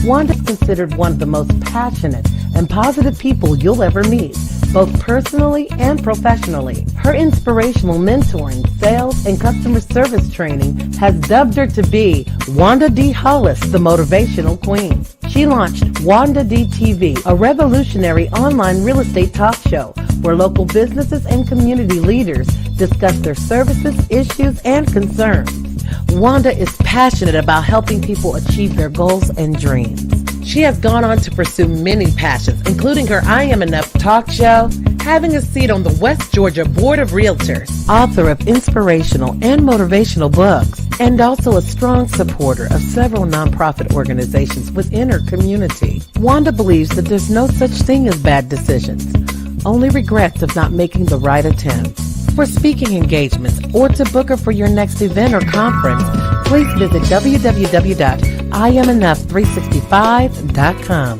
Wanda's considered one of the most passionate and positive people you'll ever meet, both personally and professionally. Her inspirational mentoring, sales, and customer service training has dubbed her to be Wanda D. Hollis, the Motivational Queen. She launched Wanda D TV, a revolutionary online real estate talk show where local businesses and community leaders discuss their services, issues, and concerns. Wanda is passionate about helping people achieve their goals and dreams. She has gone on to pursue many passions, including her I Am Enough talk show, having a seat on the West Georgia Board of Realtors, author of inspirational and motivational books, and also a strong supporter of several nonprofit organizations within her community. Wanda believes that there's no such thing as bad decisions, only regrets of not making the right attempt. For speaking engagements or to book her for your next event or conference, please visit www.IamEnough365.com.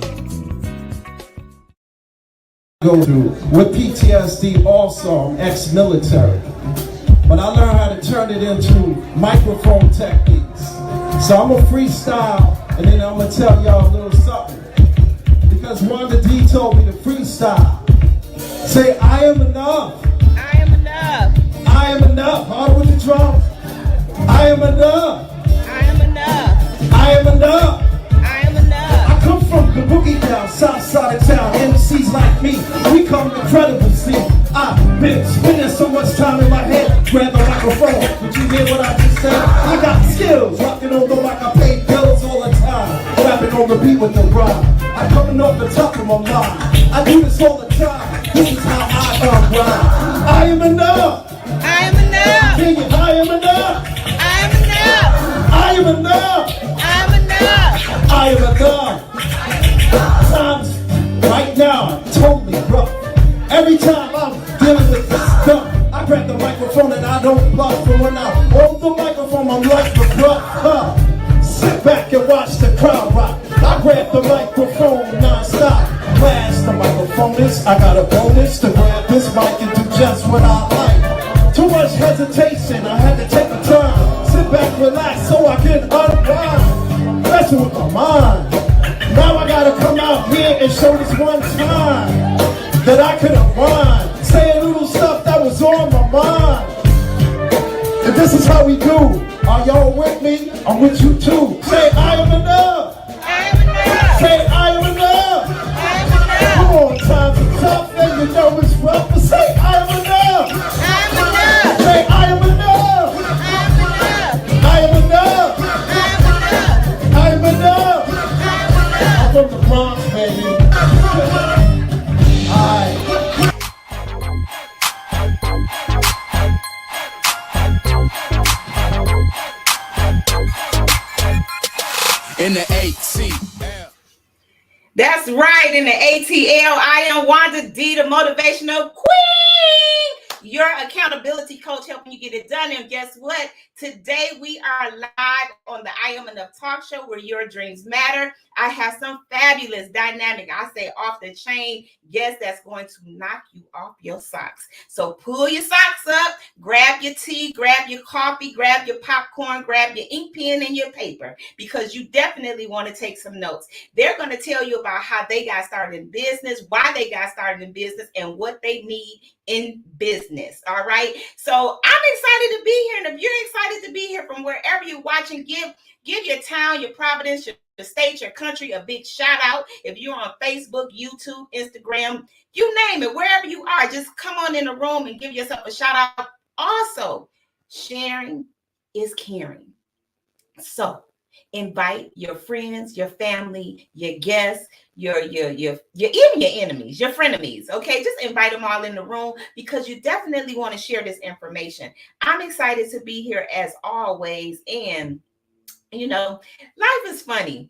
Go through with PTSD also, I'm ex-military. But I learned how to turn it into microphone techniques. So I'm gonna freestyle and then I'm gonna tell y'all a little something. Because Wanda D told me to freestyle. Say, I am enough. I am enough. I am enough. Hard with the drums. I am enough. I am enough. I am enough. I am enough. I come from the boogie down, south side of town. MCs like me, we come incredible. See, I've been spending so much time in my head. Grab the microphone. Did you hear what I just said? I got skills, rocking on the mic. I pay bills all the time. Rapping on the beat with the rhyme. I'm coming off the top of my line. I do this all the time. This is how I rhyme. I am enough. I am enough. Sing it. I am enough. I am enough. I am enough. I am enough. I am enough. Times right now totally rough. Every time I'm dealing with this stuff, I grab the microphone and I don't bluff. And when I hold the microphone, I'm like the bluff. Sit back and watch the crowd rock. I grab the microphone non-stop. Blast the microphone is, I got a bonus to grab this mic and do just what I like. Too much hesitation, I had to take a turn. Sit back, relax, so I can unwind. Messing with my mind. Now I gotta come out here and show this one time that I could unwind. Say a little stuff that was on my mind. And this is how we do. Are y'all with me? I'm with you too. Say I am enough. I am enough. Say I am enough. I am enough. Come on, times are tough and you know it's rough, but say I am enough. I am enough. Say I am enough. I am enough. I am enough. I am enough. I'm from the Bronx, baby. Alright. In the ATL. That's right. In the ATL, I am Wanda D, the Motivational Queen, your accountability coach, helping you get it done. And guess what? Today we are live on the I Am Enough talk show where your dreams matter. I have some fabulous, dynamic, I say off the chain guests that's going to knock you off your socks. So pull your socks up, grab your tea, grab your coffee, grab your popcorn, grab your ink pen and your paper, because you definitely want to take some notes. They're going to tell you about how they got started in business, why they got started in business, and what they need in business. All right. So I'm excited to be here. And if you're excited to be here from wherever you're watching, give your town, your province, your state, your country a big shout out. If you're on Facebook, YouTube, Instagram, you name it, wherever you are, just come on in the room and give yourself a shout out. Also, sharing is caring. So invite your friends, your family, your guests, your even your enemies, your frenemies. Okay, just invite them all in the room, because you definitely want to share this information. I'm excited to be here as always, and you know, life is funny,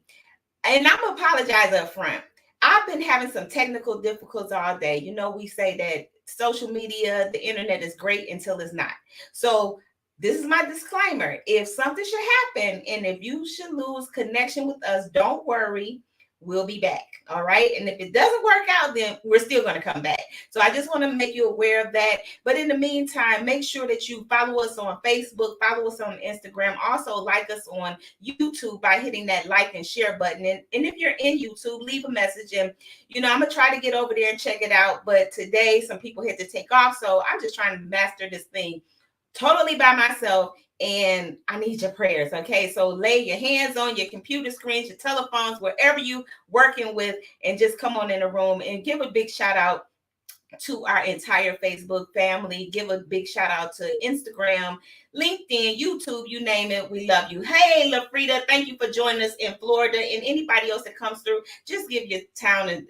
and I'm gonna apologize up front. I've been having some technical difficulties all day. You know, we say that social media, the internet is great until it's not. So this is my disclaimer. If something should happen and if you should lose connection with us, don't worry. we'll be back. All right. And if it doesn't work out, then we're still going to come back. So I just want to make you aware of that. But in the meantime, make sure that you follow us on Facebook, follow us on Instagram, also like us on YouTube by hitting that like and share button. And if you're in YouTube, leave a message. And, I'm going to try to get over there and check it out. But today, some people had to take off. So I'm just trying to master this thing totally by myself. And I need your prayers. Okay. So lay your hands on your computer screens, your telephones, wherever you working with, and just come on in the room and give a big shout out to our entire Facebook family. Give a big shout out to Instagram, LinkedIn, YouTube, you name it. We love you. Hey, LaFrida, thank you for joining us in Florida. And anybody else that comes through, just give your town and,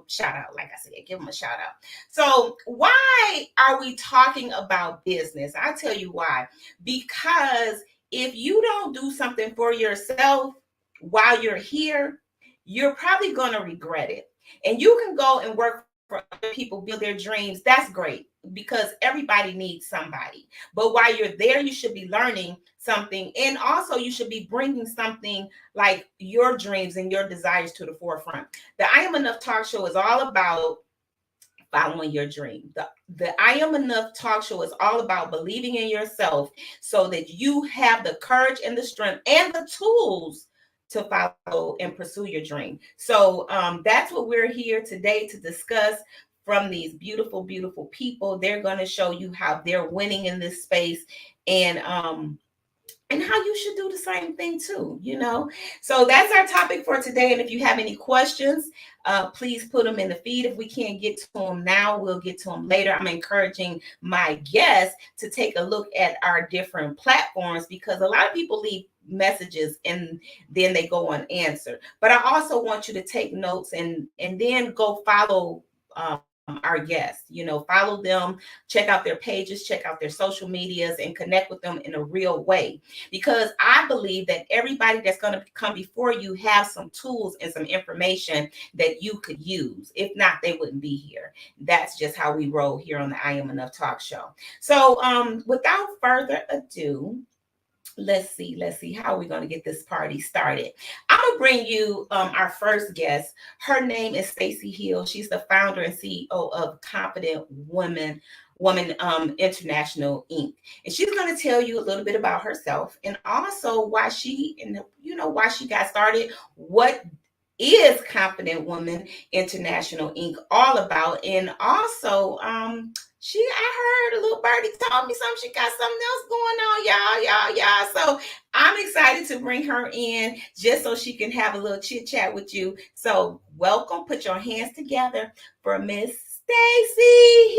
shout out. Like I said, give them a shout out. So why are we talking about business? I'll tell you why. Because if you don't do something for yourself while you're here, you're probably going to regret it. And you can go and work for other people, build their dreams. That's great, because everybody needs somebody. But while you're there, you should be learning something. And also you should be bringing something like your dreams and your desires to the forefront. The I Am Enough talk show is all about following your dream. The I Am Enough talk show is all about believing in yourself so that you have the courage and the strength and the tools to follow and pursue your dream. So that's what we're here today to discuss from these beautiful, beautiful people. They're going to show you how they're winning in this space, and how you should do the same thing too, So that's our topic for today. And if you have any questions, please put them in the feed. If we can't get to them now, we'll get to them later. I'm encouraging my guests to take a look at our different platforms, because a lot of people leave messages and then they go unanswered. But I also want you to take notes and then go follow our guests, follow them, check out their pages, check out their social medias, and connect with them in a real way. Because I believe that everybody that's going to come before you have some tools and some information that you could use. If not, they wouldn't be here. That's just how we roll here on the I Am Enough talk show. So without further ado, let's see how are we going to get this party started. I'm gonna bring you our first guest. Her name is Stacee Hill. She's the founder and CEO of Confident Woman International Inc. And she's going to tell you a little bit about herself, and also why she got started, what is Confident Woman International Inc. all about, and also I heard a little birdie told me something. She got something else going on, y'all. So I'm excited to bring her in just so she can have a little chit chat with you. So welcome. Put your hands together for Miss Stacee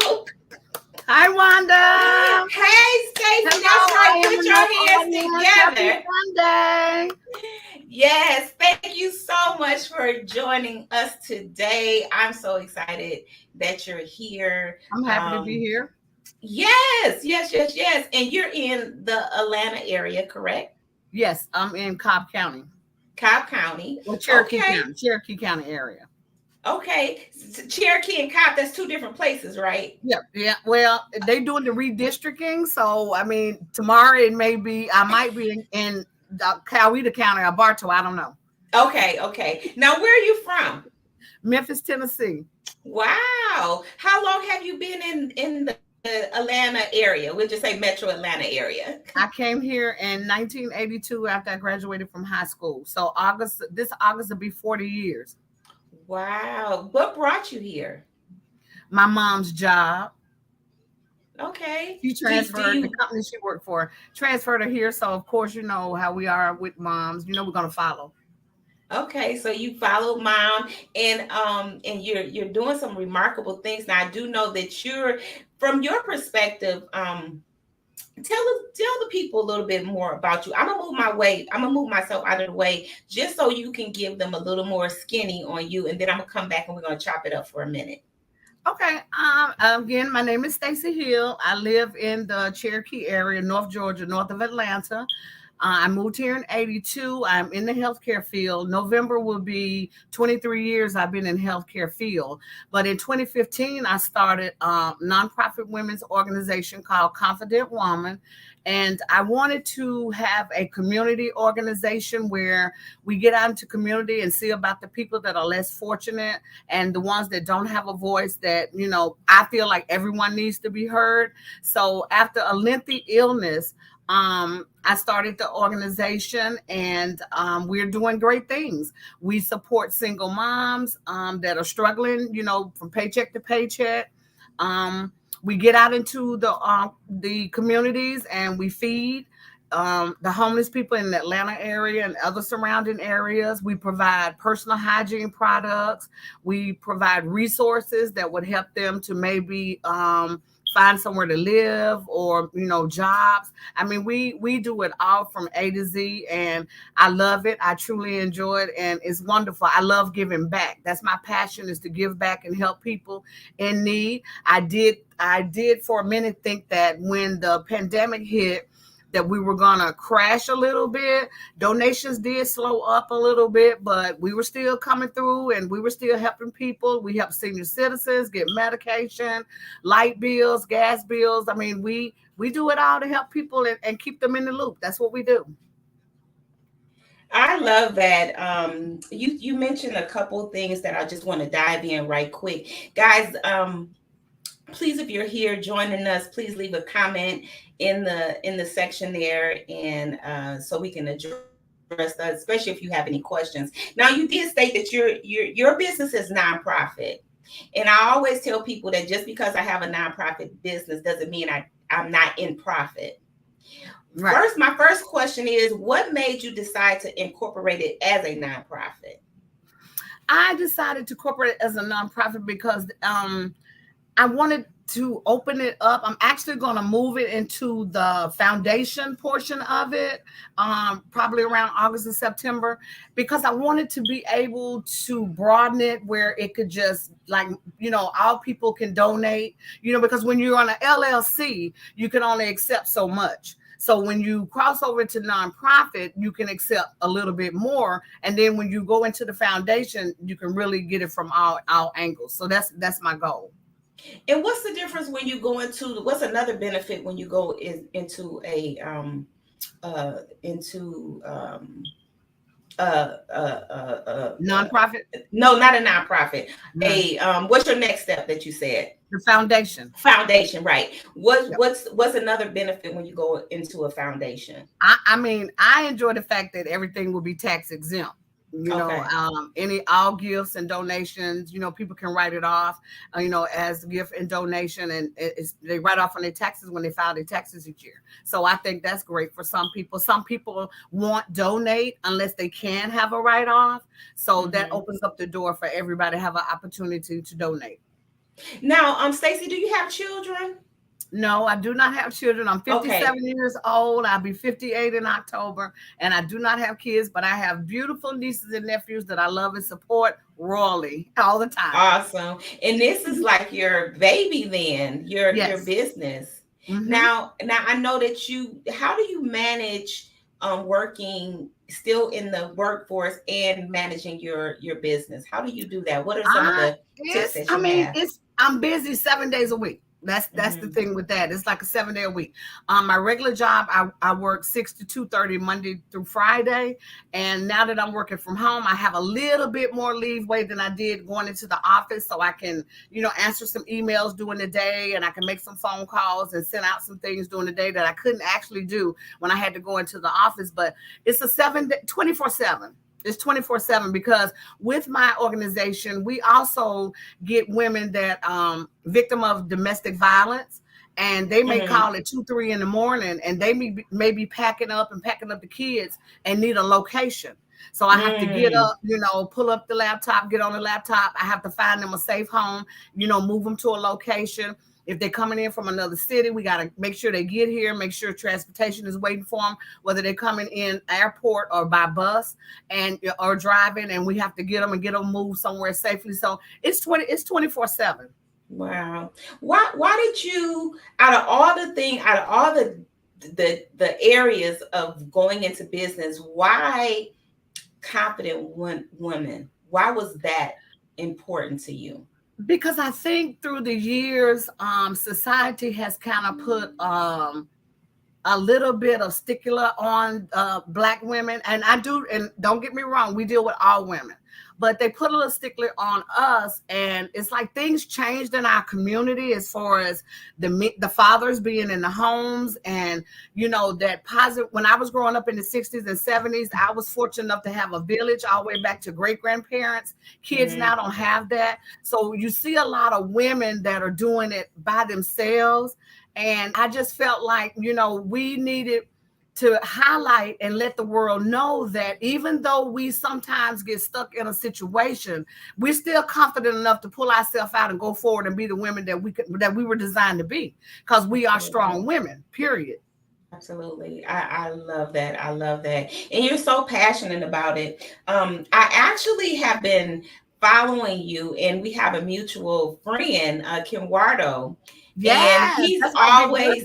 Hill. Hi, Wanda. Hey, Stacey. That's right. Put your hands together. Monday. Yes, thank you so much for joining us today. I'm so excited that you're here. I'm happy to be here. Yes. And you're in the Atlanta area, correct? Yes, I'm in Cobb County. Cobb County. Well, Cherokee County area. Okay. Cherokee and Cobb, that's two different places, right? Yeah. Well, they're doing the redistricting. So, tomorrow I might be in Coweta County or Bartow. I don't know. Okay. Now, where are you from? Memphis, Tennessee. Wow. How long have you been in the Atlanta area? We'll just say Metro Atlanta area. I came here in 1982 after I graduated from high school. So this August will be 40 years. Wow. What brought you here? My mom's job. Okay. She transferred the company she worked for, transferred her here. So of course, you know how we are with moms. We're gonna follow. Okay, so you follow mom, and you're doing some remarkable things. Now I do know that you're, from your perspective, tell the people a little bit more about you. I'm gonna move myself out of the way just so you can give them a little more skinny on you, and then I'm gonna come back and we're gonna chop it up for a minute. Okay. Again, my name is Stacey Hill. I live in the Cherokee area, North Georgia, north of Atlanta. I moved here in 82. I'm in the healthcare field. November will be 23 years I've been in healthcare field. But in 2015, I started a nonprofit women's organization called Confident Woman. And I wanted to have a community organization where we get out into community and see about the people that are less fortunate and the ones that don't have a voice that, I feel like everyone needs to be heard. So after a lengthy illness, I started the organization, and we're doing great things. We support single moms that are struggling, from paycheck to paycheck. We get out into the communities and we feed the homeless people in the Atlanta area and other surrounding areas. We provide personal hygiene products. We provide resources that would help them to maybe find somewhere to live or, jobs. I mean, we do it all from A to Z, and I love it. I truly enjoy it, and it's wonderful. I love giving back. That's my passion, is to give back and help people in need. I did for a minute think that when the pandemic hit, that we were going to crash a little bit. Donations did slow up a little bit, but we were still coming through and we were still helping people. We helped senior citizens get medication, light bills, gas bills. I mean, we do it all to help people and keep them in the loop. That's what we do. I love that. You mentioned a couple things that I just want to dive in right quick. Guys, please, if you're here joining us, please leave a comment in the section there, and so we can address that, especially if you have any questions. Now, you did state that your business is nonprofit, and I always tell people that just because I have a nonprofit business doesn't mean I'm not in profit. Right. My first question is, what made you decide to incorporate it as a nonprofit? I decided to incorporate it as a nonprofit because I wanted to open it up. I'm actually going to move it into the foundation portion of it, probably around August and September, because I wanted to be able to broaden it where it could just, all people can donate, because when you're on an LLC, you can only accept so much. So when you cross over to nonprofit, you can accept a little bit more. And then when you go into the foundation, you can really get it from all angles. So that's my goal. And what's the difference when you go what's another benefit when you go into a nonprofit? No, not a nonprofit. No. What's your next step that you said? The foundation. Foundation, right. What's another benefit when you go into a foundation? I mean, I enjoy the fact that everything will be tax exempt. All gifts and donations, people can write it off, as gift and donation, and they write off on their taxes when they file their taxes each year. So I think that's great for some people. Some people won't donate unless they can have a write-off. So that opens up the door for everybody to have an opportunity to donate. Now, Stacey, do you have children? No, I do not have children. I'm 57 years old. I'll be 58 in October, and I do not have kids, but I have beautiful nieces and nephews that I love and support royally all the time. Awesome. And this is like your baby then, your business. Mm-hmm. Now I know that how do you manage working still in the workforce and managing your business? How do you do that? What are some of the tips that you have? I'm busy 7 days a week. That's the thing with that. It's like a 7-day a week. My regular job, I work 6 to 2:30 Monday through Friday. And now that I'm working from home, I have a little bit more leeway than I did going into the office. So I can, answer some emails during the day, and I can make some phone calls and send out some things during the day that I couldn't actually do when I had to go into the office. But it's a 24/7. It's 24/7 because with my organization, we also get women that victim of domestic violence, and they may call at 2-3 in the morning, and they may be packing up the kids and need a location. So I have to get up, pull up the laptop, get on the laptop. I have to find them a safe home, move them to a location. If they're coming in from another city, we got to make sure they get here, make sure transportation is waiting for them, whether they're coming in airport or by bus or driving, and we have to get them moved somewhere safely. So it's 24/7. Wow. Why did you, out of all the the areas of going into business, why confident women? Why was that important to you? Because I think through the years, society has kind of put a little bit of stickler on Black women, and don't get me wrong, we deal with all women, but they put a little stickler on us, and it's like things changed in our community as far as the fathers being in the homes, and that positive. When I was growing up in the 60s and 70s, I was fortunate enough to have a village all the way back to great grandparents. Kids now don't have that, so you see a lot of women that are doing it by themselves. And I just felt like, we needed to highlight and let the world know that even though we sometimes get stuck in a situation, we're still confident enough to pull ourselves out and go forward and be the women that we were designed to be, because we are strong women, period. Absolutely. I love that. I love that. And you're so passionate about it. I actually have been following you, and we have a mutual friend, Kim Wardo. Yeah, and he's always,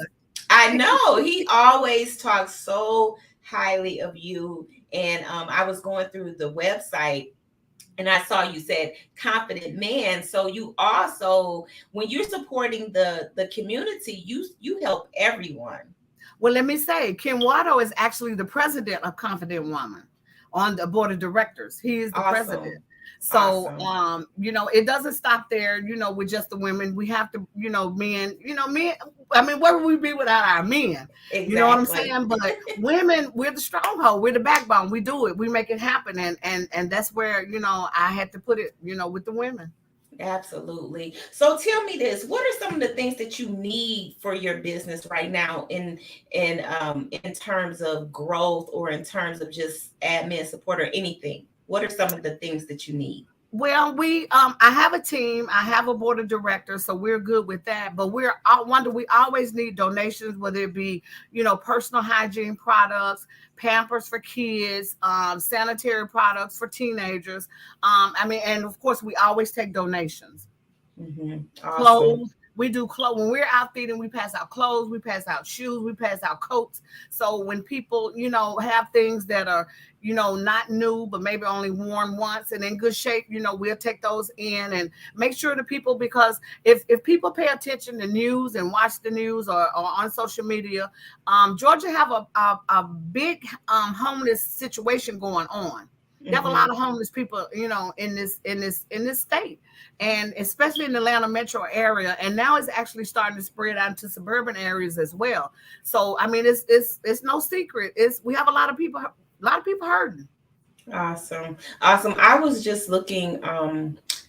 I know, he always talks so highly of you. And I was going through the website and I saw you said confident man. So you also, when you're supporting the community, you help everyone. Well, let me say, Kim Wardo is actually the president of Confident Woman on the board of directors. He is the president. So, Awesome. It doesn't stop there, with just the women. We have to, men, I mean, where would we be without our men? Exactly. You know what I'm saying? But women, we're the stronghold. We're the backbone. We do it. We make it happen. And that's where, I had to put it, with the women. Absolutely. So tell me this, what are some of the things that you need for your business right now in terms of growth, or in terms of just admin support or anything? What are some of the things that you need? Well, I have a team. I have a board of directors, so we're good with that. But we always need donations, whether it be, personal hygiene products, Pampers for kids, sanitary products for teenagers. And of course, we always take donations. Awesome. Clothes. We do clothes. When we're out feeding, we pass out clothes, we pass out shoes, we pass out coats. So when people, have things that are, not new, but maybe only worn once and in good shape, we'll take those in and make sure the people, because if people pay attention to news and watch the news or on social media, Georgia have a big homeless situation going on. You have a lot of homeless people, in this state, and especially in the Atlanta metro area. And now it's actually starting to spread out into suburban areas as well. So, I mean, it's no secret. We have a lot of people hurting. Awesome. I was just looking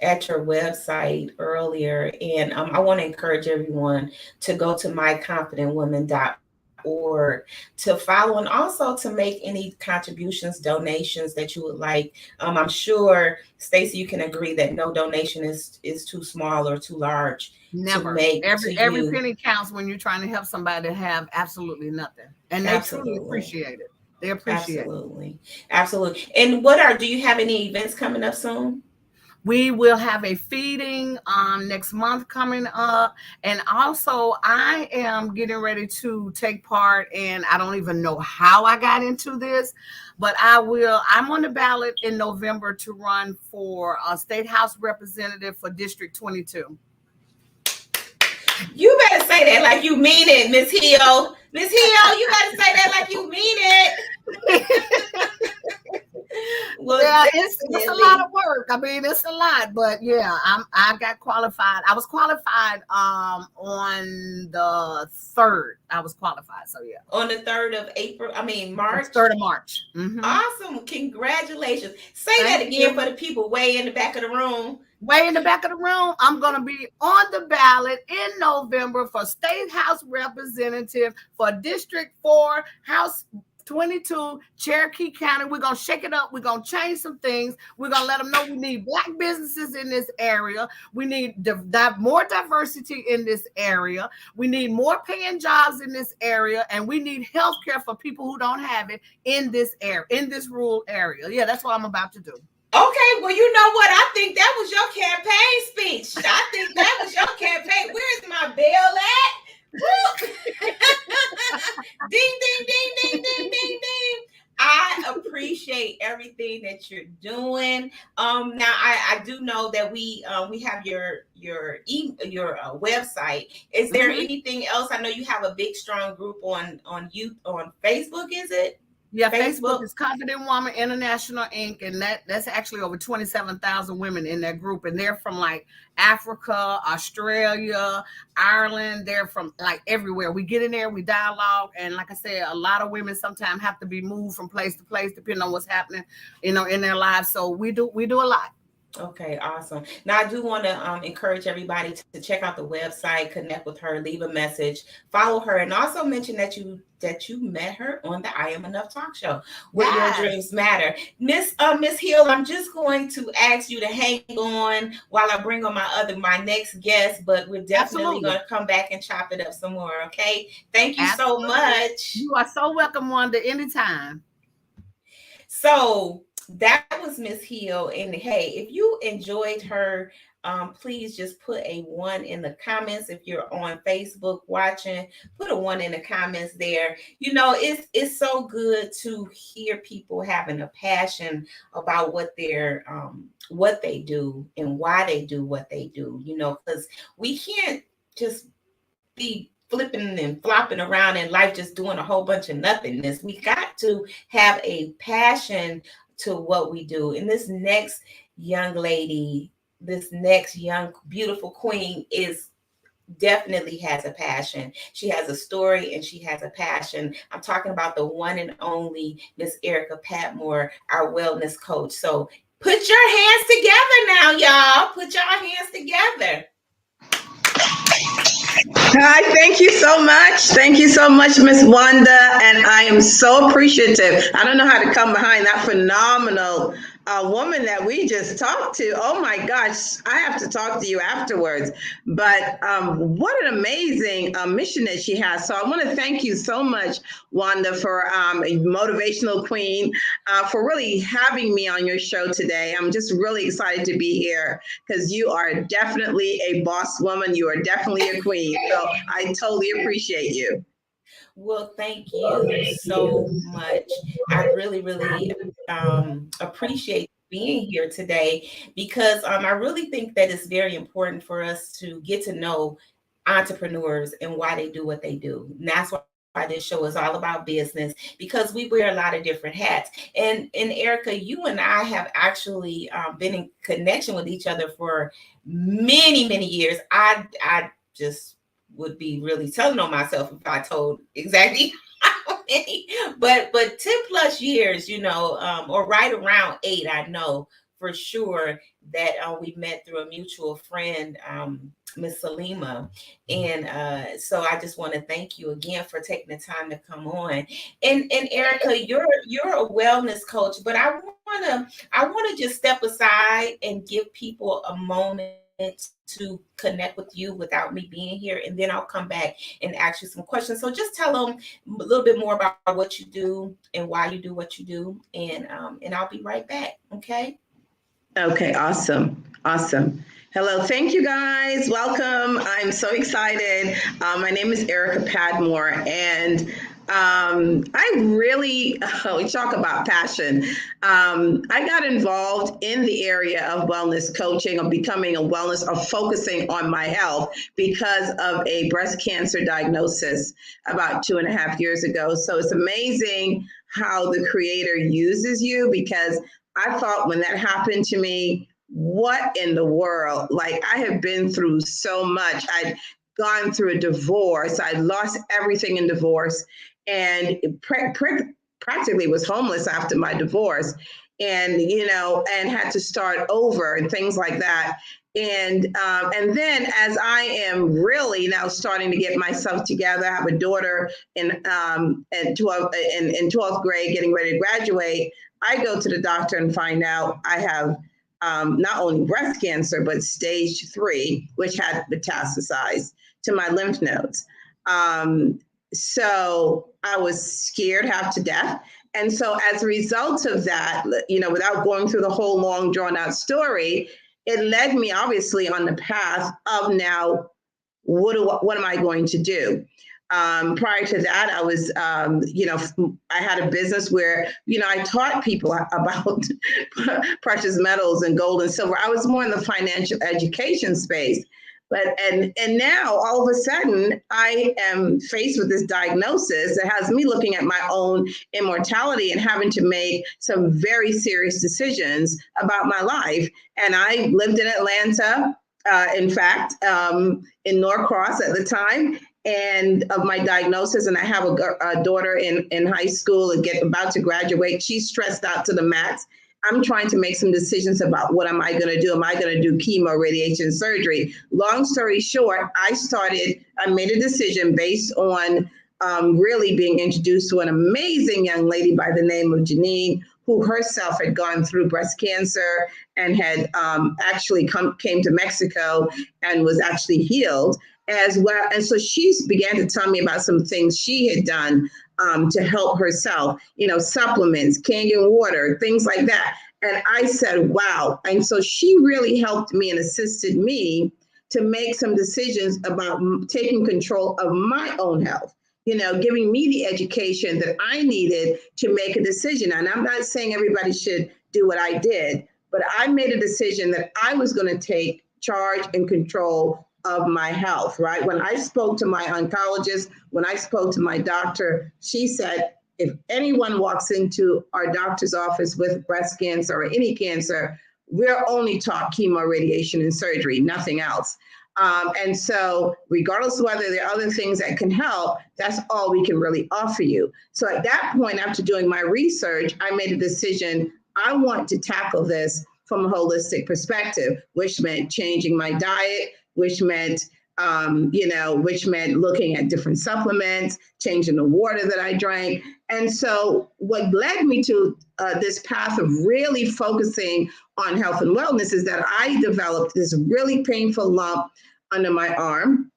at your website earlier, and I want to encourage everyone to go to myconfidentwoman.org to follow, and also to make any contributions, donations that you would like. I'm sure, Stacey, you can agree that no donation is too small or too large. Never. To make every penny counts when you're trying to help somebody have absolutely nothing, and they truly appreciate it. They appreciate it. Absolutely. And do you have any events coming up soon? We will have a feeding next month coming up. And also, I am getting ready to take part in, I don't even know how I got into this, but I'm on the ballot in November to run for a state house representative for District 22. You better say that like you mean it, Miss Hill. Miss Hill, you better say that like you mean it. Well, yeah, it's a lot of work. I mean, it's a lot, but yeah, I got qualified. I was qualified on the 3rd. I was qualified, so yeah. On the 3rd of April. I mean March. 3rd of March. Awesome! Congratulations. Say that again for the people way in the back of the room. Way in the back of the room, I'm going to be on the ballot in November for State House Representative for District 4, House 22, Cherokee County. We're going to shake it up. We're going to change some things. We're going to let them know we need Black businesses in this area. We need more diversity in this area. We need more paying jobs in this area. And we need health care for people who don't have it in this area, in this rural area. Yeah, that's what I'm about to do. Okay, well, you know what? I think that was your campaign speech. I think that was your campaign. Where's my bell at? Ding, ding, ding, ding, ding, ding, ding. I appreciate everything that you're doing. Now I do know that we have your website. Is there anything else? I know you have a big strong group on Facebook. Is it? Yeah, Facebook is Confident Woman International Inc. And that's actually over 27,000 women in that group. And they're from like Africa, Australia, Ireland. They're from like everywhere. We get in there, we dialogue. And like I said, a lot of women sometimes have to be moved from place to place, depending on what's happening, in their lives. So we do a lot. Okay, awesome. Now, I do want to encourage everybody to check out the website, connect with her, leave a message, follow her, and also mention that you met her on the I Am Enough talk show, where your dreams matter. Miss Hill, I'm just going to ask you to hang on while I bring on my next guest, but we're definitely going to come back and chop it up some more, okay? Thank you so much. You are so welcome, Wanda, anytime. So that was Miss Hill. And hey, if you enjoyed her, please just put a 1 in the comments. If you're on Facebook watching, put a 1 in the comments there. It's so good to hear people having a passion about what they do and why they do what they do, because we can't just be flipping and flopping around in life just doing a whole bunch of nothingness. We got to have a passion to what we do. And this next young lady, this next young beautiful queen definitely has a passion. She has a story and she has a passion. I'm talking about the one and only Miss Erica Padmore, our wellness coach. So put your hands together now, y'all. Put your hands together. Hi, thank you so much. Thank you so much, Miss Wanda. And I am so appreciative. I don't know how to come behind that phenomenal woman that we just talked to. Oh my gosh, I have to talk to you afterwards. But what an amazing mission that she has. So I want to thank you so much, Wanda, for a motivational queen, for really having me on your show today. I'm just really excited to be here because you are definitely a boss woman. You are definitely a queen. So I totally appreciate you. Well, thank you so much. I really, really appreciate being here today because I really think that it's very important for us to get to know entrepreneurs and why they do what they do. And that's why this show is all about business, because we wear a lot of different hats. And Erica, you and I have actually been in connection with each other for many, many years. I just would be really telling on myself if I told exactly how many, but 10 plus years, or right around 8, I know for sure that we met through a mutual friend, Miss Salima. And so I just want to thank you again for taking the time to come on. And Erica, you're a wellness coach, but I want to just step aside and give people a moment to connect with you without me being here, and then I'll come back and ask you some questions. So just tell them a little bit more about what you do and why you do what you do, and I'll be right back. Okay. Awesome. Hello, thank you guys. Welcome. I'm so excited. My name is Erica Padmore, and I really, we talk about passion. I got involved in the area of wellness coaching, of becoming of focusing on my health because of a breast cancer diagnosis about 2.5 years ago. So it's amazing how the Creator uses you, because I thought when that happened to me, what in the world? Like, I have been through so much. I'd gone through a divorce. I lost everything in divorce, and practically was homeless after my divorce, and and had to start over and things like that. And then as I am really now starting to get myself together, I have a daughter in 12th grade, getting ready to graduate. I go to the doctor and find out I have not only breast cancer, but stage 3, which had metastasized to my lymph nodes. So I was scared half to death. And so as a result of that, without going through the whole long drawn out story, it led me obviously on the path of now, what am I going to do? Prior to that, I was, I had a business where, I taught people about precious metals and gold and silver. I was more in the financial education space. But and now all of a sudden I am faced with this diagnosis that has me looking at my own immortality and having to make some very serious decisions about my life. And I lived in Atlanta, in fact, in Norcross at the time, and of my diagnosis. And I have a daughter in high school and about to graduate. She's stressed out to the max. I'm trying to make some decisions about what am I going to do? Am I going to do chemo, radiation, surgery? Long story short, I made a decision based on really being introduced to an amazing young lady by the name of Janine, who herself had gone through breast cancer and had actually came to Mexico and was actually healed as well. And so she began to tell me about some things she had done to help herself, supplements, canning water, things like that. And I said, wow. And so she really helped me and assisted me to make some decisions about taking control of my own health, giving me the education that I needed to make a decision. And I'm not saying everybody should do what I did, but I made a decision that I was going to take charge and control of my health, right? When I spoke to my oncologist, when I spoke to my doctor, she said, if anyone walks into our doctor's office with breast cancer or any cancer, we're only taught chemo, radiation, and surgery, nothing else. And so regardless of whether there are other things that can help, that's all we can really offer you. So at that point, after doing my research, I made a decision. I want to tackle this from a holistic perspective, which meant changing my diet, which meant looking at different supplements, changing the water that I drank. And so what led me to this path of really focusing on health and wellness is that I developed this really painful lump under my arm.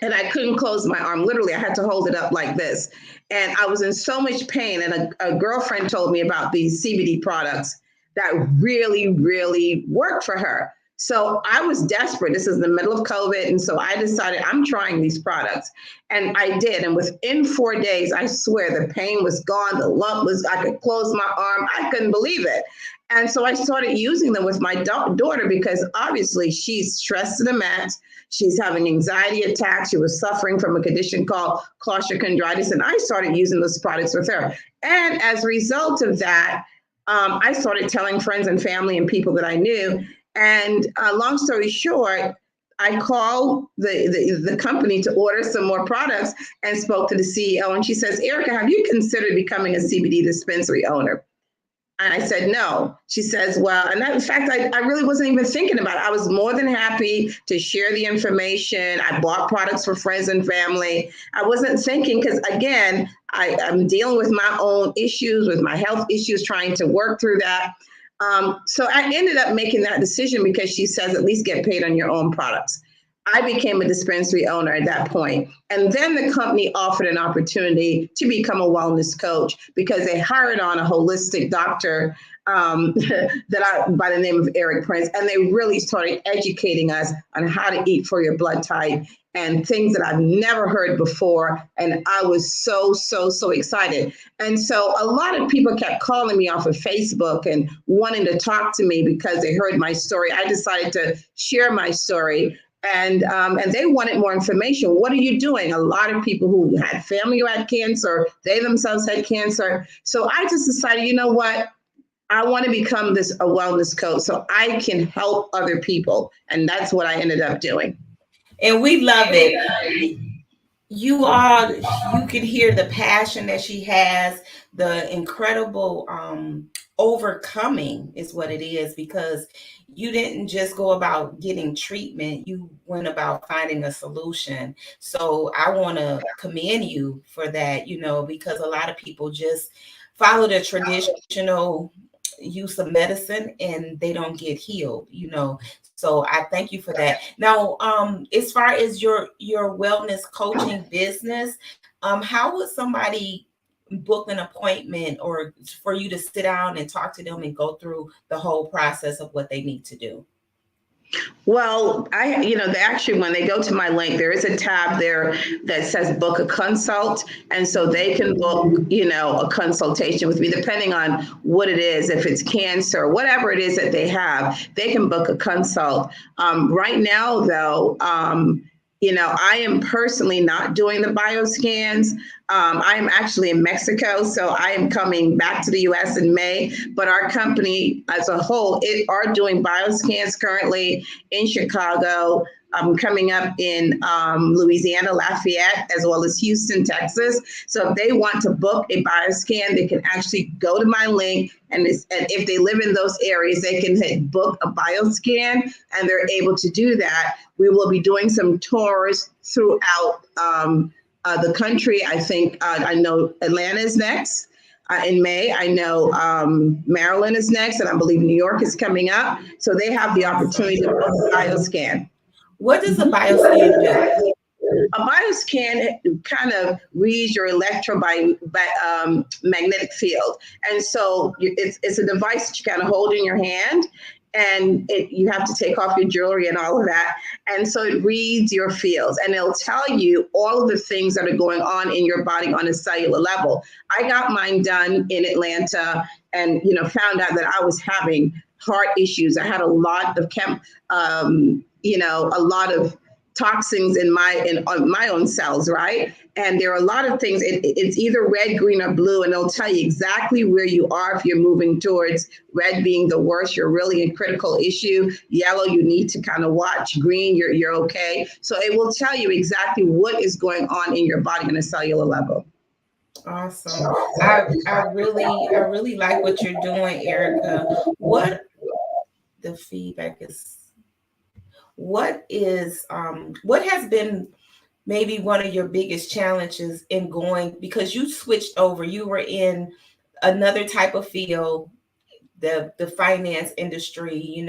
And I couldn't close my arm. Literally, I had to hold it up like this. And I was in so much pain. And a girlfriend told me about these CBD products that really, really worked for her. So I was desperate. This is the middle of COVID. And so I decided I'm trying these products. And I did. And within 4 days, I swear the pain was gone. The lump was, I could close my arm. I couldn't believe it. And so I started using them with my daughter because obviously she's stressed to the max. She's having anxiety attacks. She was suffering from a condition called costochondritis. And I started using those products with her. And as a result of that, I started telling friends and family and people that I knew. And long story short, I called the company to order some more products and spoke to the CEO. And she says, Erica, have you considered becoming a CBD dispensary owner? And I said, no. She says, well, and that, in fact, I really wasn't even thinking about it. I was more than happy to share the information. I bought products for friends and family. I wasn't thinking, because again, I'm dealing with my own issues, with my health issues, trying to work through that. So I ended up making that decision because she says, at least get paid on your own products. I became a dispensary owner at that point. And then the company offered an opportunity to become a wellness coach because they hired on a holistic doctor by the name of Eric Prince. And they really started educating us on how to eat for your blood type and things that I've never heard before. And I was so excited. And so a lot of people kept calling me off of Facebook and wanting to talk to me because they heard my story. I decided to share my story. And they wanted more information. What are you doing? A lot of people who had family who had cancer, they themselves had cancer. So I just decided, you know what? I want to become a wellness coach so I can help other people. And that's what I ended up doing. And we love it. You can hear the passion that she has, the incredible overcoming is what it is, because you didn't just go about getting treatment, you went about finding a solution. So I want to commend you for that, because a lot of people just follow the traditional use of medicine and they don't get healed, So I thank you for that. Now, as far as your wellness coaching business, how would somebody book an appointment or for you to sit down and talk to them and go through the whole process of what they need to do? Well, actually, when they go to my link, there is a tab there that says book a consult. And so they can book, a consultation with me, depending on what it is. If it's cancer, whatever it is that they have, they can book a consult. Right now, though, I am personally not doing the bioscans. I am actually in Mexico, so I am coming back to the U.S. in May. But our company as a whole are doing bioscans currently in Chicago, coming up in Louisiana, Lafayette, as well as Houston, Texas. So if they want to book a bioscan, they can actually go to my link. And if they live in those areas, they can hit book a bioscan, and they're able to do that. We will be doing some tours throughout the country. I think I know Atlanta is next in May. I know Maryland is next, and I believe New York is coming up. So they have the opportunity to book a bioscan. What does a bioscan do? A bioscan kind of reads your magnetic field. And so it's a device that you kind of hold in your hand, and you have to take off your jewelry and all of that. And so it reads your fields, and it'll tell you all of the things that are going on in your body on a cellular level. I got mine done in Atlanta, and found out that I was having heart issues. I had a lot of a lot of toxins on my own cells, right? And there are a lot of things. It's either red, green, or blue, and it'll tell you exactly where you are if you're moving towards red being the worst. You're really in critical issue. Yellow, you need to kind of watch. Green, you're okay. So it will tell you exactly what is going on in your body on a cellular level. Awesome. I really like what you're doing, Erica. What has been maybe one of your biggest challenges in going, because you switched over, you were in another type of field, the finance industry,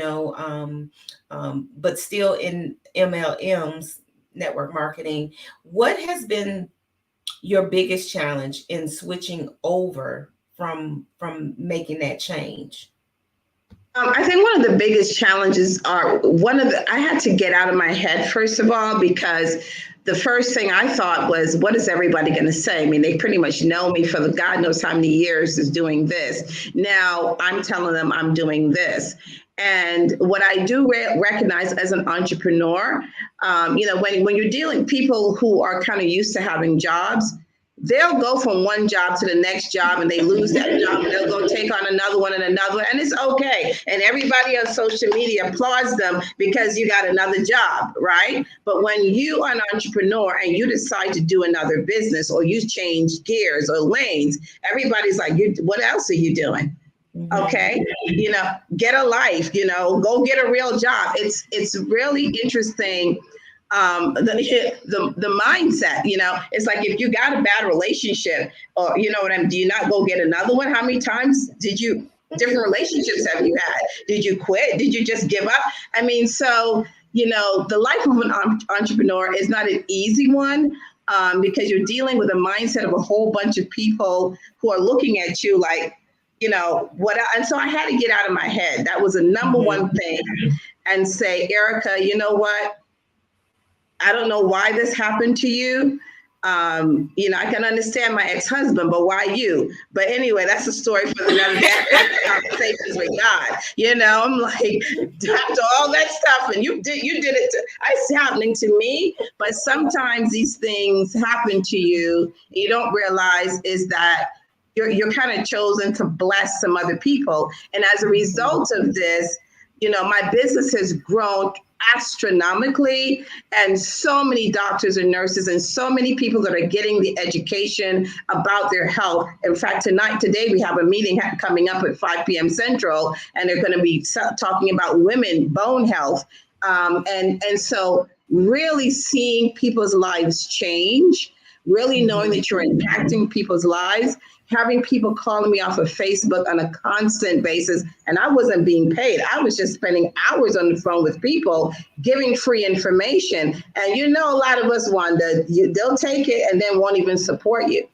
but still in MLMs, network marketing. What has been your biggest challenge in switching over from making that change? I think one of the biggest challenges I had to get out of my head, first of all, because the first thing I thought was, what is everybody going to say? I mean, they pretty much know me for the God knows how many years is doing this. Now I'm telling them I'm doing this. And what I do recognize as an entrepreneur, when you're dealing with people who are kind of used to having jobs, they'll go from one job to the next job, and they lose that job, and they'll go take on another one and another, and it's okay. And everybody on social media applauds them because you got another job, right? But when you are an entrepreneur and you decide to do another business, or you change gears or lanes, everybody's like, what else are you doing? Okay, get a life, go get a real job. It's really interesting. The mindset, it's like, if you got a bad relationship, or do you not go get another one? How many times different relationships have you had? Did you quit? Did you just give up? I mean, so, the life of an entrepreneur is not an easy one, because you're dealing with a mindset of a whole bunch of people who are looking at you like, and so I had to get out of my head. That was the number one thing, and say, Erica, you know what? I don't know why this happened to you. I can understand my ex-husband, but why you? But anyway, that's a story for another day. Conversations with God. I'm like, after all that stuff, and you did it. It's happening to me, but sometimes these things happen to you. You don't realize is that you're kind of chosen to bless some other people, and as a result of this, my business has grown astronomically, and so many doctors and nurses and so many people that are getting the education about their health. In fact, today we have a meeting coming up at 5 p.m. Central, and they're going to be talking about women bone health. And so really seeing people's lives change, really knowing that you're impacting people's lives, having people calling me off of Facebook on a constant basis, and I wasn't being paid. I was just spending hours on the phone with people, giving free information. And a lot of us wonder, they'll take it and then won't even support you.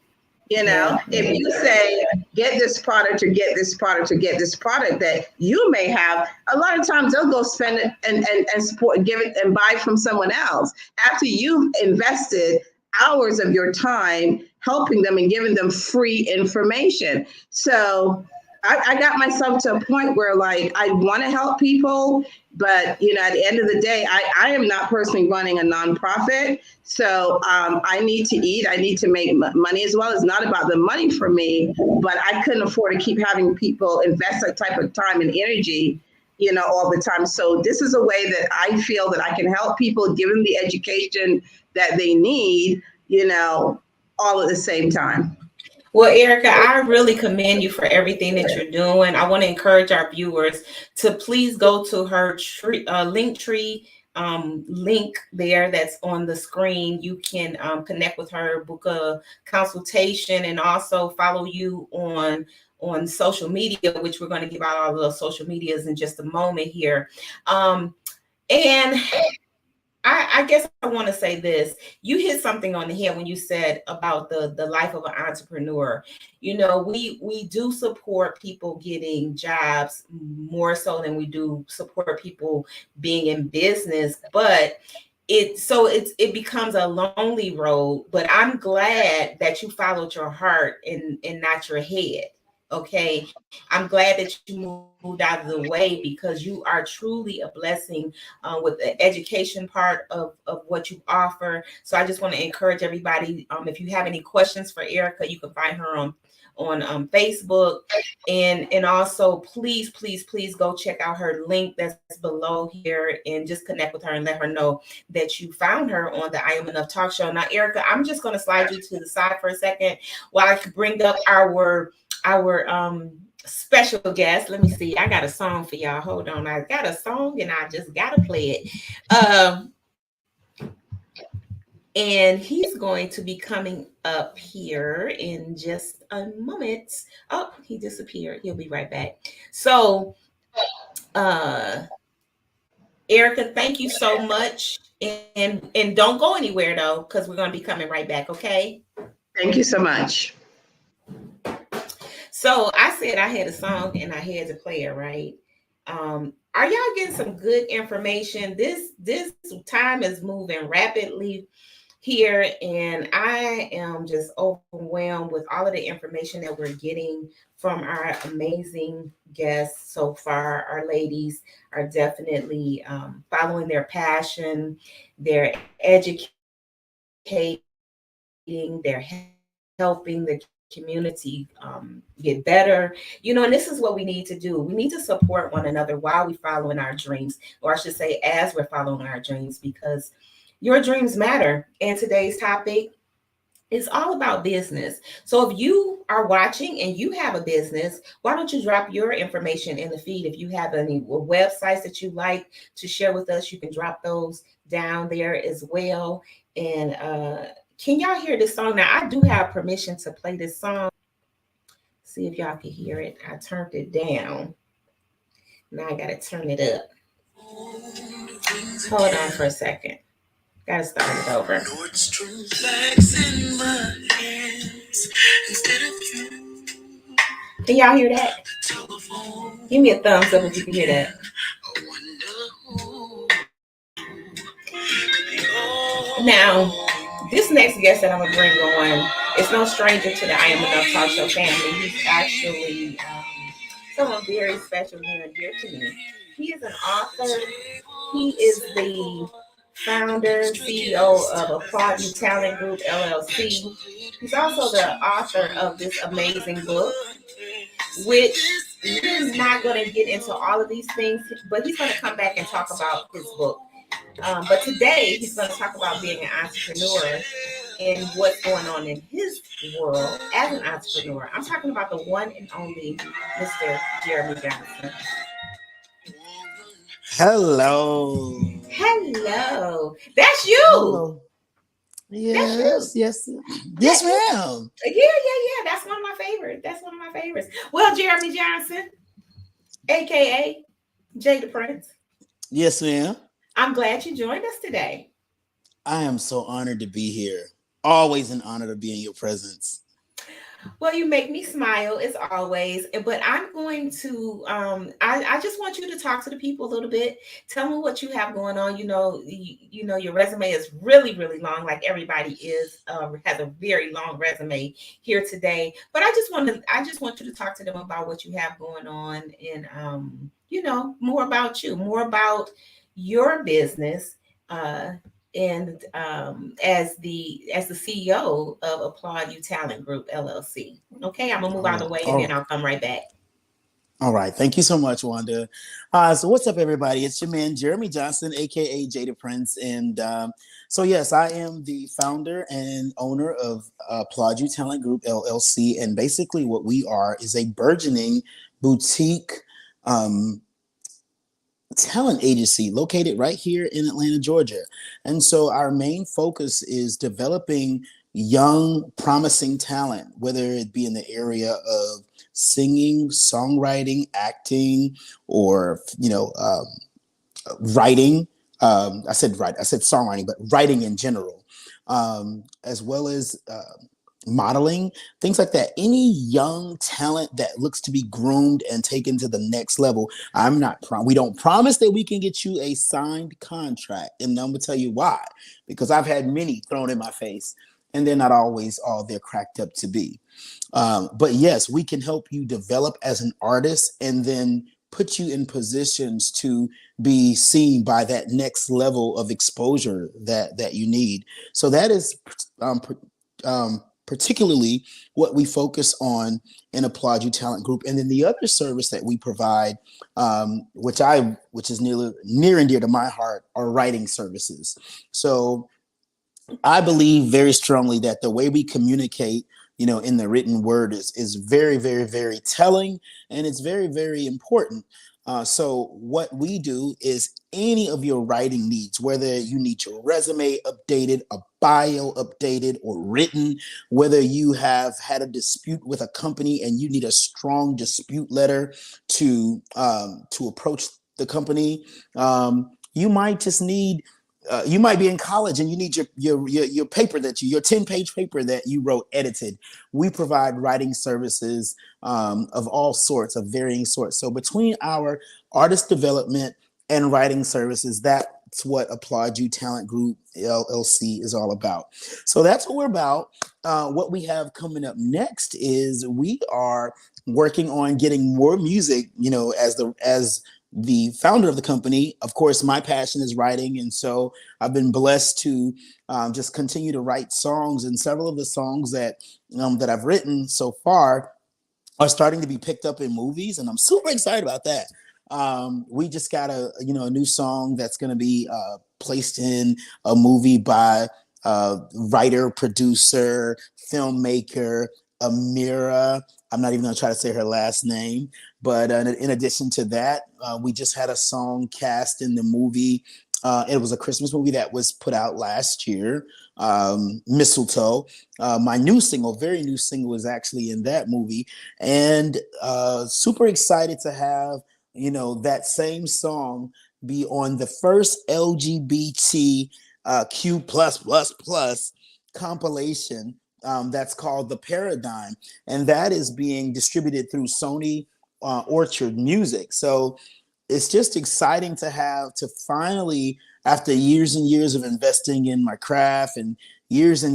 You know, if you say, get this product or get this product or get this product that you may have, a lot of times they'll go spend it and support and give it and buy from someone else after you've invested hours of your time helping them and giving them free information. So I got myself to a point where like I want to help people, but you know, at the end of the day, I am not personally running a nonprofit. So I need to eat. I need to make money as well. It's not about the money for me, but I couldn't afford to keep having people invest that type of time and energy, you know, all the time. So this is a way that I feel that I can help people, give them the education that they need, you know, all at the same time. Well, Erica, I really commend you for everything that you're doing. I want to encourage our viewers to please go to her link tree link there that's on the screen. You can connect with her, book a consultation, and also follow you on social media, which we're going to give out all of those social medias in just a moment here. And I guess I want to say this. You hit something on the head when you said about the life of an entrepreneur. You know, we do support people getting jobs more so than we do support people being in business, but it becomes a lonely road. But I'm glad that you followed your heart and not your head. Okay, I'm glad that you moved out of the way because you are truly a blessing with the education part of what you offer. So I just want to encourage everybody. If you have any questions for Erica, you can find her on Facebook, and also please go check out her link that's below here and just connect with her and let her know that you found her on the I Am Enough talk show. Now, Erica, I'm just going to slide you to the side for a second while I bring up our special guest. Let me see. I got a song for y'all. Hold on. I got a song and I just gotta play it. And he's going to be coming up here in just a moment. Oh, he disappeared. He'll be right back. So Erica, thank you so much. And don't go anywhere though, because we're gonna be coming right back, okay? Thank you so much. So I said I had a song and I had to play it, right? Are y'all getting some good information? This time is moving rapidly here, and I am just overwhelmed with all of the information that we're getting from our amazing guests so far. Our ladies are definitely following their passion, they're educating, they're helping the community get better, you know, and this is what we need to do. We need to support one another while we following our dreams, or I should say as we're following our dreams, because your dreams matter. And today's topic is all about business. So if you are watching and you have a business, why don't you drop your information in the feed? If you have any websites that you like to share with us, you can drop those down there as well. And can y'all hear this song? Now, I do have permission to play this song. See if y'all can hear it. I turned it down. Now I got to turn it up. Hold on for a second. Got to start it over. Can y'all hear that? Give me a thumbs up if you can hear that. Now, this next guest that I'm going to bring on is no stranger to the I Am Enough Talk Show family. He's actually someone very special near and dear to me. He is an author. He is the founder, CEO of Applaud You Talent Group, LLC. He's also the author of this amazing book, which we're not going to get into all of these things, but he's going to come back and talk about his book. But today, he's going to talk about being an entrepreneur and what's going on in his world as an entrepreneur. I'm talking about the one and only Mr. Jeremy Johnson. Hello. Hello. That's you. Hello. Yes, yes, ma'am. Yeah. That's one of my favorites. Well, Jeremy Johnson, aka Jay the Prince. Yes, ma'am. I'm glad you joined us today. I am so honored to be here. Always an honor to be in your presence. Well, you make me smile as always. But I'm going to I just want you to talk to the people a little bit. Tell me what you have going on. You know your resume is really, really long, like everybody is has a very long resume here today. But I just want you to talk to them about what you have going on and more about you, more about your business. And as the CEO of Applaud You Talent Group LLC. Okay, I'm gonna move out of the way and then I'll come right back. All right. Thank you so much, Wanda. So what's up, everybody? It's your man, Jeremy Johnson, aka Jada Prince. And so, yes, I am the founder and owner of Applaud You Talent Group LLC. And basically what we are is a burgeoning boutique talent agency located right here in Atlanta, Georgia. And so our main focus is developing young, promising talent, whether it be in the area of singing, songwriting, acting, or writing. I said songwriting, but writing in general, as well as modeling, things like that. Any young talent that looks to be groomed and taken to the next level. We don't promise that we can get you a signed contract, and I'm gonna tell you why. Because I've had many thrown in my face, and they're not always all they're cracked up to be. But yes, we can help you develop as an artist and then put you in positions to be seen by that next level of exposure that you need. So that is particularly what we focus on in Applaud You Talent Group. And then the other service that we provide, which is near and dear to my heart, are writing services. So I believe very strongly that the way we communicate, in the written word is very, very, very telling, and it's very, very important. So what we do is any of your writing needs, whether you need your resume updated, a bio updated or written, whether you have had a dispute with a company and you need a strong dispute letter to approach the company, you might just need. You might be in college and you need your paper your 10-page paper that you wrote edited. We provide writing services of all sorts, of varying sorts. So between our artist development and writing services, that's what Applaud You Talent Group LLC is all about. So that's what we're about. What we have coming up next is we are working on getting more music, as the founder of the company. Of course, my passion is writing, and so I've been blessed to just continue to write songs. And several of the songs that I've written so far are starting to be picked up in movies, and I'm super excited about that. We just got a new song that's going to be placed in a movie by writer, producer, filmmaker Amira. I'm not even going to try to say her last name. But in addition to that, we just had a song cast in the movie. It was a Christmas movie that was put out last year, Mistletoe. My very new single is actually in that movie. And super excited to have, that same song be on the first LGBT Q+++ compilation that's called The Paradigm. And that is being distributed through Sony Orchard Music. So it's just exciting to finally, after years and years of investing in my craft and years of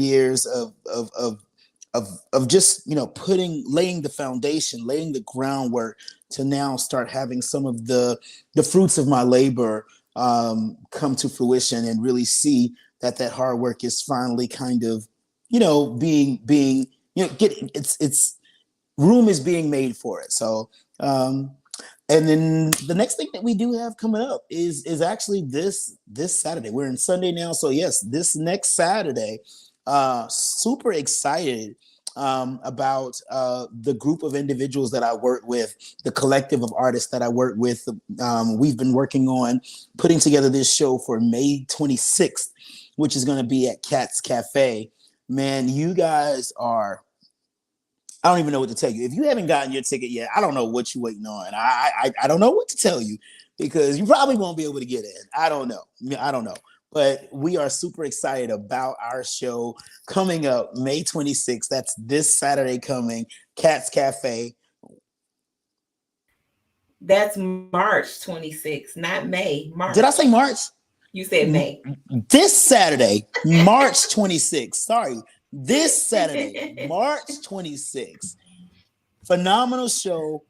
just laying the foundation, laying the groundwork to now start having some of the fruits of my labor come to fruition and really see that hard work is finally kind of being getting its room is being made for it. So and then the next thing that we do have coming up is actually this Saturday. We're in Sunday now, so yes, this next Saturday. Super excited about the group of individuals that I work with, the collective of artists that I work with. We've been working on putting together this show for May 26th, which is going to be at Cat's Cafe. Man, you guys are, I don't even know what to tell you. If you haven't gotten your ticket yet, I don't know what you're waiting on. I don't know what to tell you because you probably won't be able to get in. I don't know. But we are super excited about our show coming up May 26th. That's this Saturday coming, Cats Cafe. That's March 26th, not May. March. Did I say March? You said May. This Saturday, March 26th. Sorry. This Saturday, March 26th. Phenomenal show,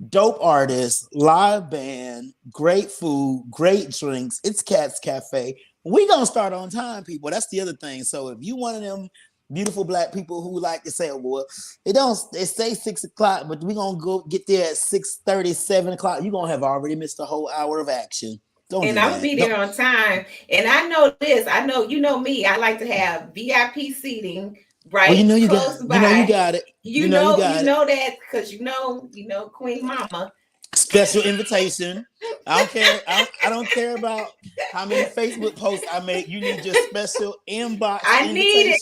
dope artists, live band, great food, great drinks. It's Cats Cafe. We gonna start on time, people. That's the other thing. So if you one of them beautiful Black people who like to say, well, it say 6 o'clock, but we gonna go get there at 6:30, 7 o'clock. You're gonna have already missed a whole hour of action. And I'm gonna be there on time. And I know this. I know you know me. I like to have VIP seating. Right. Well, you know you close got. by. You know you got it. You know that because you know Queen Mama. Special invitation. I don't care. I don't care about how many Facebook posts I make. You need your special inbox. I need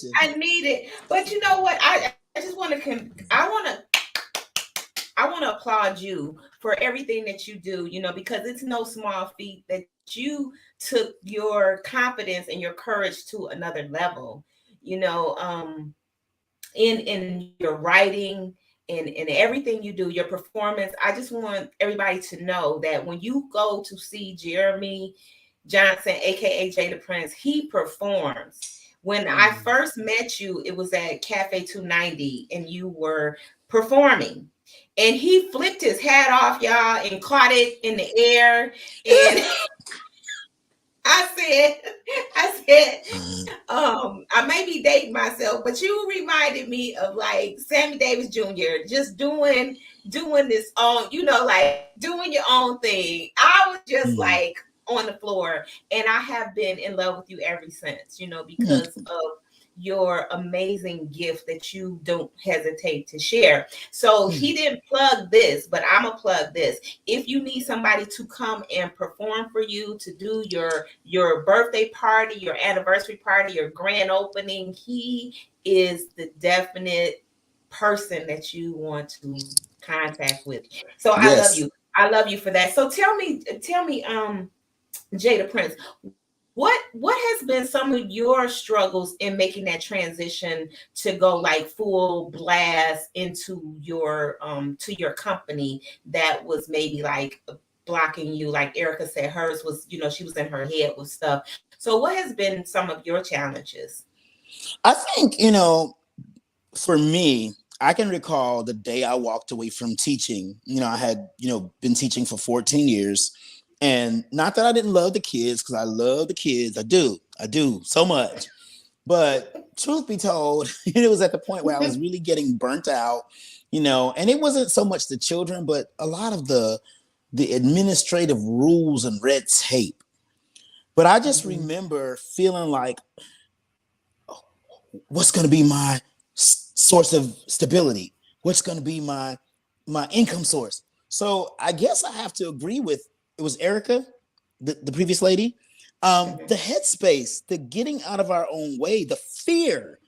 it. But you know what? I just want to. I want to applaud you for everything that you do. Because it's no small feat that you took your confidence and your courage to another level. In your writing. In everything you do, your performance, I just want everybody to know that when you go to see Jeremy Johnson, aka Jada Prince, he performs. When I first met you, it was at Cafe 290, and you were performing, and he flipped his hat off, y'all, and caught it in the air, and I said, I may be dating myself, but you reminded me of like Sammy Davis Jr. just doing this on, like doing your own thing. I was just like on the floor, and I have been in love with you ever since, because of your amazing gift that you don't hesitate to share. So he didn't plug this, but I'm gonna plug this. If you need somebody to come and perform for you, to do your birthday party, your anniversary party, your grand opening, he is the definite person that you want to contact with. So yes. I love you for that. So tell me, Jada Prince, what has been some of your struggles in making that transition to go like full blast into your company that was maybe like blocking you? Like Erica said, hers was, she was in her head with stuff. So what has been some of your challenges? I think, for me, I can recall the day I walked away from teaching. I had, been teaching for 14 years. And not that I didn't love the kids, because I love the kids. I do so much. But truth be told, it was at the point where I was really getting burnt out, and it wasn't so much the children, but a lot of the administrative rules and red tape. But I just remember feeling like, what's going to be my source of stability? What's going to be my income source? So I guess I have to agree with, it was Erica, the previous lady, the headspace, the getting out of our own way, the fears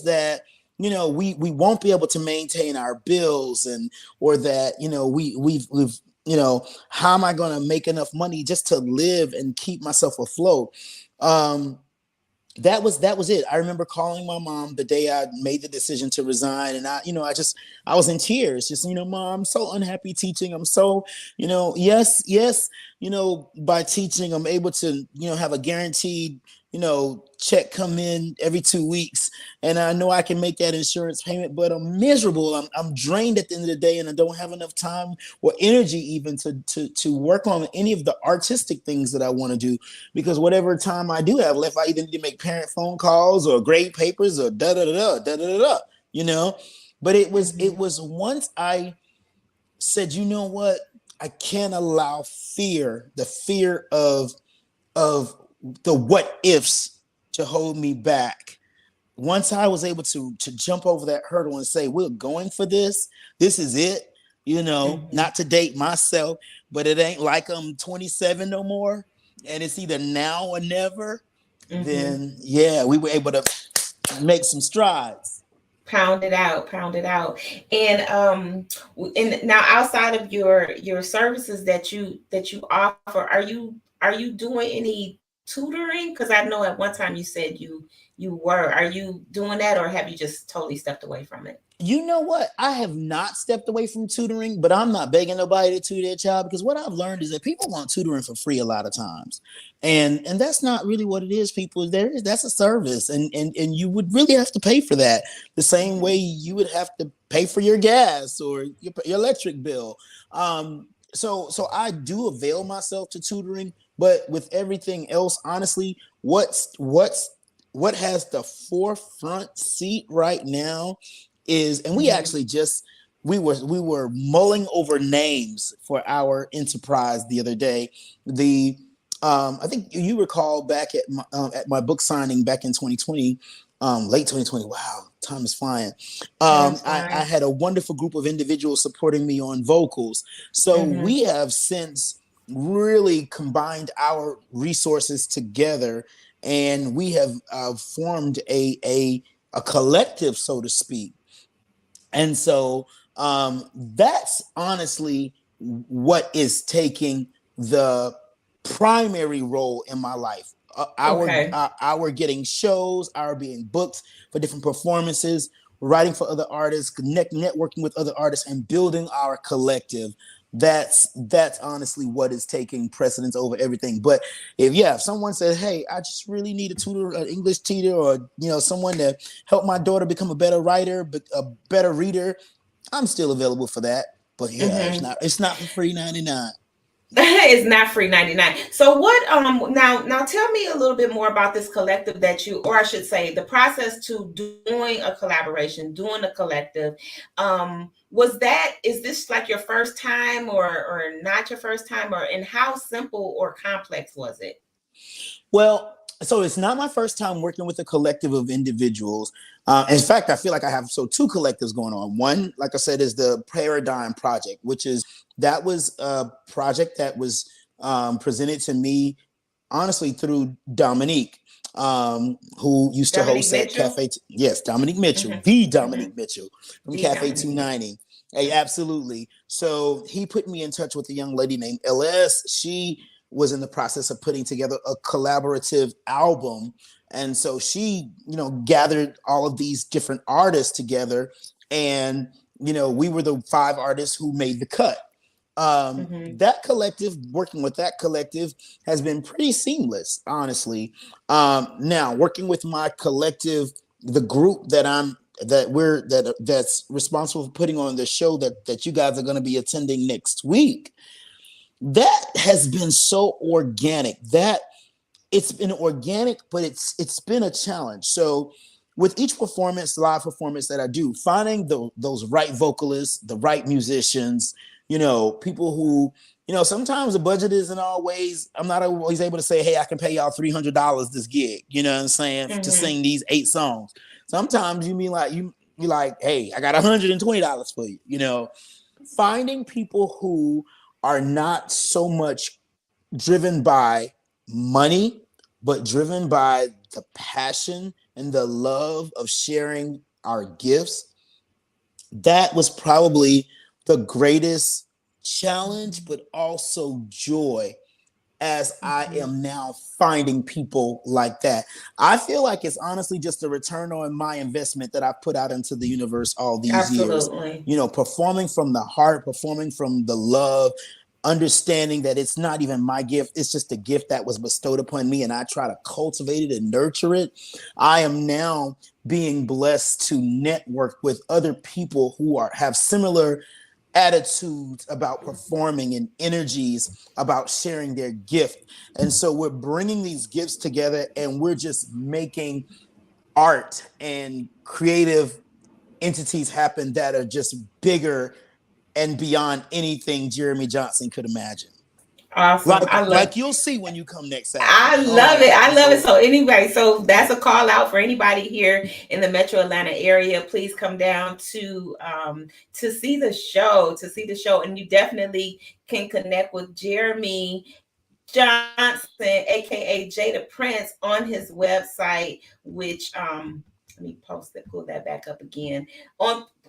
that, we won't be able to maintain our bills, or that, we've how am I going to make enough money just to live and keep myself afloat? That was it. I remember calling my mom the day I made the decision to resign, and I was in tears. Just, Mom, I'm so unhappy teaching. I'm so, yes, by teaching, I'm able to, have a guaranteed, check come in every 2 weeks, and I know I can make that insurance payment, but I'm miserable. I'm drained at the end of the day, and I don't have enough time or energy even to work on any of the artistic things that I want to do, because whatever time I do have left, I either need to make parent phone calls or grade papers or But it was once I said, you know what, I can't allow the fear of the what ifs to hold me back. Once I was able to jump over that hurdle and say, we're going for this. This is it, not to date myself, but it ain't like I'm 27 no more, and it's either now or never. Then we were able to make some strides. Pound it out. And now outside of your services that you offer, are you doing any tutoring? Because I know at one time you said you were. Are you doing that, or have you just totally stepped away from it? You know what? I have not stepped away from tutoring, but I'm not begging nobody to tutor their child, because what I've learned is that people want tutoring for free a lot of times, and that's not really what it is. People, that's a service, and you would really have to pay for that the same way you would have to pay for your gas or your electric bill. So I do avail myself to tutoring, but with everything else, honestly, what has the forefront seat right now is, and we actually just we were mulling over names for our enterprise the other day. I think you recall back at my book signing back in 2020, late 2020. Wow, time is flying. I had a wonderful group of individuals supporting me on vocals. So we have since really combined our resources together, and we have formed a collective, so to speak. And so that's honestly what is taking the primary role in my life. Our getting shows, our being booked for different performances, writing for other artists, networking with other artists, and building our collective. That's honestly what is taking precedence over everything. But if someone said, hey, I just really need a tutor, an English tutor, or someone to help my daughter become a better writer, but a better reader, I'm still available for that. But it's not for free 99. It's not free 99. So what now tell me a little bit more about this collective that you, or I should say the process to doing a collaboration, doing a collective. Is this like your first time or not your first time, and how simple or complex was it? Well, so it's not my first time working with a collective of individuals. In fact, I feel like I have two collectives going on. One, like I said, is the Paradigm Project, that was a project that was presented to me, honestly, through Dominique, who used to host at Cafe. Yes, Dominique Mitchell, the Dominique Mitchell from Cafe 290. Hey, absolutely. So he put me in touch with a young lady named LS. She was in the process of putting together a collaborative album. And so she, gathered all of these different artists together. And, we were the 5 artists who made the cut. That collective, working with that collective, has been pretty seamless, honestly. Now, working with my collective, the group that's responsible for putting on the show that you guys are going to be attending next week, that has been so organic. That it's been organic, but it's been a challenge. So with each live performance that I do, finding those right vocalists, the right musicians, people who, sometimes the budget isn't always, I'm not always able to say, hey, I can pay y'all $300 this gig, you know what I'm saying, to sing these 8 songs. Sometimes you like, hey, I got $120 for you, finding people who are not so much driven by money, but driven by the passion and the love of sharing our gifts. That was probably the greatest challenge, but also joy, as I am now finding people like that. I feel like it's honestly just a return on my investment that I've put out into the universe all these years. Performing from the heart, performing from the love, understanding that it's not even my gift, it's just a gift that was bestowed upon me, and I try to cultivate it and nurture it. I am now being blessed to network with other people who have similar attitudes about performing and energies about sharing their gift. And so we're bringing these gifts together, and we're just making art and creative entities happen that are just bigger and beyond anything Jeremy Johnson could imagine. Awesome. Like you'll see when you come next Saturday. I love it. I love it. So anyway, so that's a call out for anybody here in the Metro Atlanta area. Please come down to see the show, and you definitely can connect with Jeremy Johnson, aka Jada Prince, on his website, which let me pull that back up again.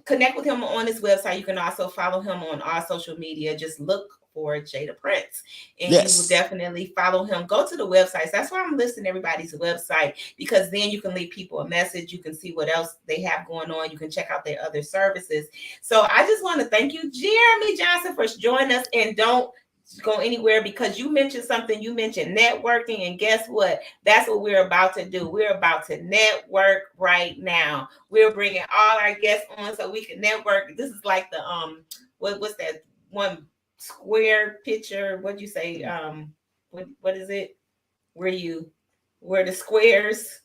connect with him on his website. You can also follow him on our social media. Just look for Jada Prince, and you will definitely follow him. Go to the websites. That's why I'm listing everybody's website, because then you can leave people a message. You can see what else they have going on. You can check out their other services. So I just want to thank you, Jeremy Johnson, for joining us. And don't go anywhere, because you mentioned something. You mentioned networking, and guess what? That's what we're about to do. We're about to network right now. We're bringing all our guests on so we can network. This is like the what's that one square picture? What'd you say? What is it? Where the squares?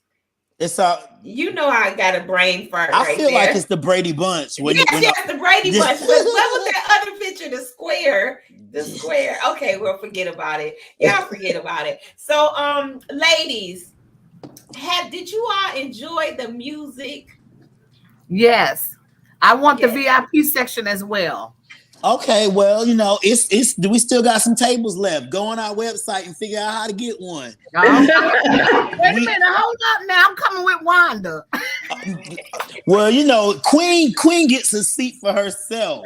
It's you know, I got a brain fart. I feel there. Like it's the Brady Bunch. Yes, the Brady Bunch. What was that other picture? The square. Okay, we'll forget about it. Y'all forget about it. So, ladies, did you all enjoy the music? Yes, I want the VIP section as well. Okay, well, you know, it's we still got some tables left. Go on our website and figure out how to get one. Wait a minute, hold up now. I'm coming with Wanda. Well, you know, Queen gets a seat for herself.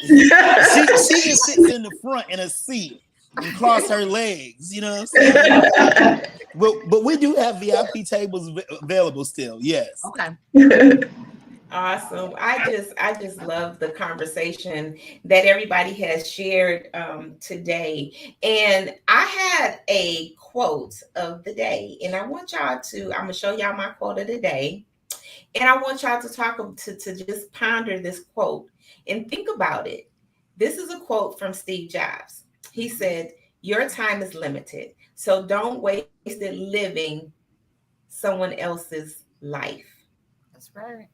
she just sits in the front in a seat and cross her legs, you know what I'm saying? But we do have VIP tables available still, yes. Okay. Awesome. I just love the conversation that everybody has shared today. And I had a quote of the day, and I'm gonna show y'all my quote of the day. And I want y'all to just ponder this quote and think about it. This is a quote from Steve Jobs. He said, "Your time is limited, so don't waste it living someone else's life." That's right.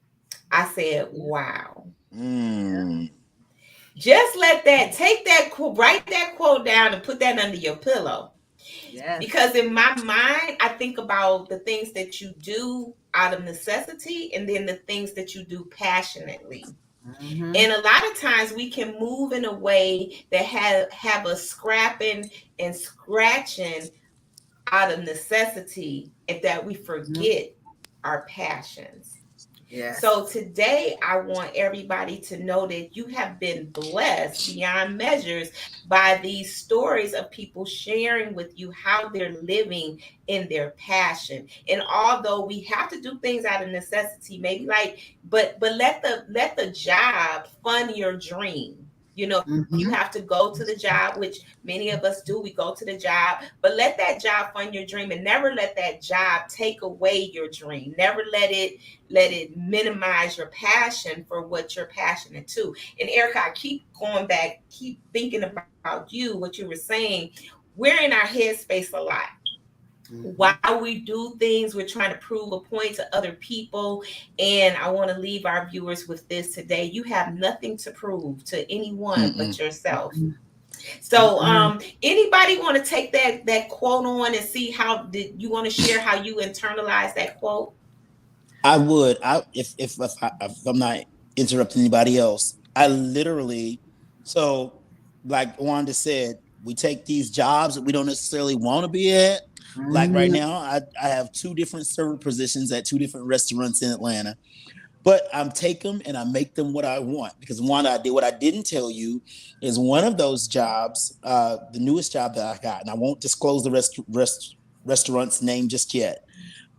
I said, wow. Just write that quote down and put that under your pillow. Yes. Because in my mind, I think about the things that you do out of necessity, and then the things that you do passionately. Mm-hmm. And a lot of times we can move in a way that have us scrapping and scratching out of necessity, and that we forget our passions. Yes. So today I want everybody to know that you have been blessed beyond measures by these stories of people sharing with you how they're living in their passion. And although we have to do things out of necessity, maybe but let the job fund your dream. You know, you have to go to the job, which many of us do. We go to the job, but let that job fund your dream, and never let that job take away your dream. Never let it minimize your passion for what you're passionate to. And Erica, I keep going back, keep thinking about what you were saying. We're in our headspace a lot. While we do things, we're trying to prove a point to other people. And I want to leave our viewers with this today. You have nothing to prove to anyone but yourself. So anybody want to take that quote on and see you want to share how you internalize that quote? I would. If I'm not interrupting anybody else, I literally, so like Wanda said, we take these jobs that we don't necessarily want to be at. Like right now, I have 2 different server positions at 2 different restaurants in Atlanta, but I take them and I make them what I want. Because what I didn't tell you is one of those jobs, the newest job that I got, and I won't disclose the restaurant's name just yet,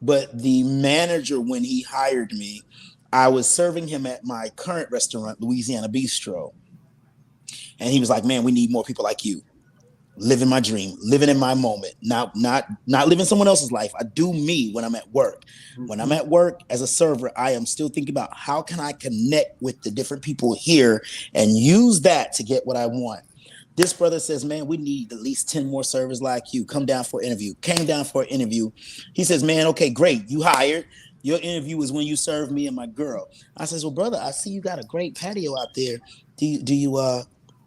but the manager, when he hired me, I was serving him at my current restaurant, Louisiana Bistro. And he was like, "Man, we need more people like you. Living my dream, living in my moment, not living someone else's life. I do me when I'm at work. When I'm at work as a server, I am still thinking about how can I connect with the different people here and use that to get what I want." This brother says, "Man, we need at least 10 more servers like you. Come down for an interview." Came down for an interview. He says, "Man, okay, great. You hired. Your interview was when you served me and my girl." I says, "Well, brother, I see you got a great patio out there.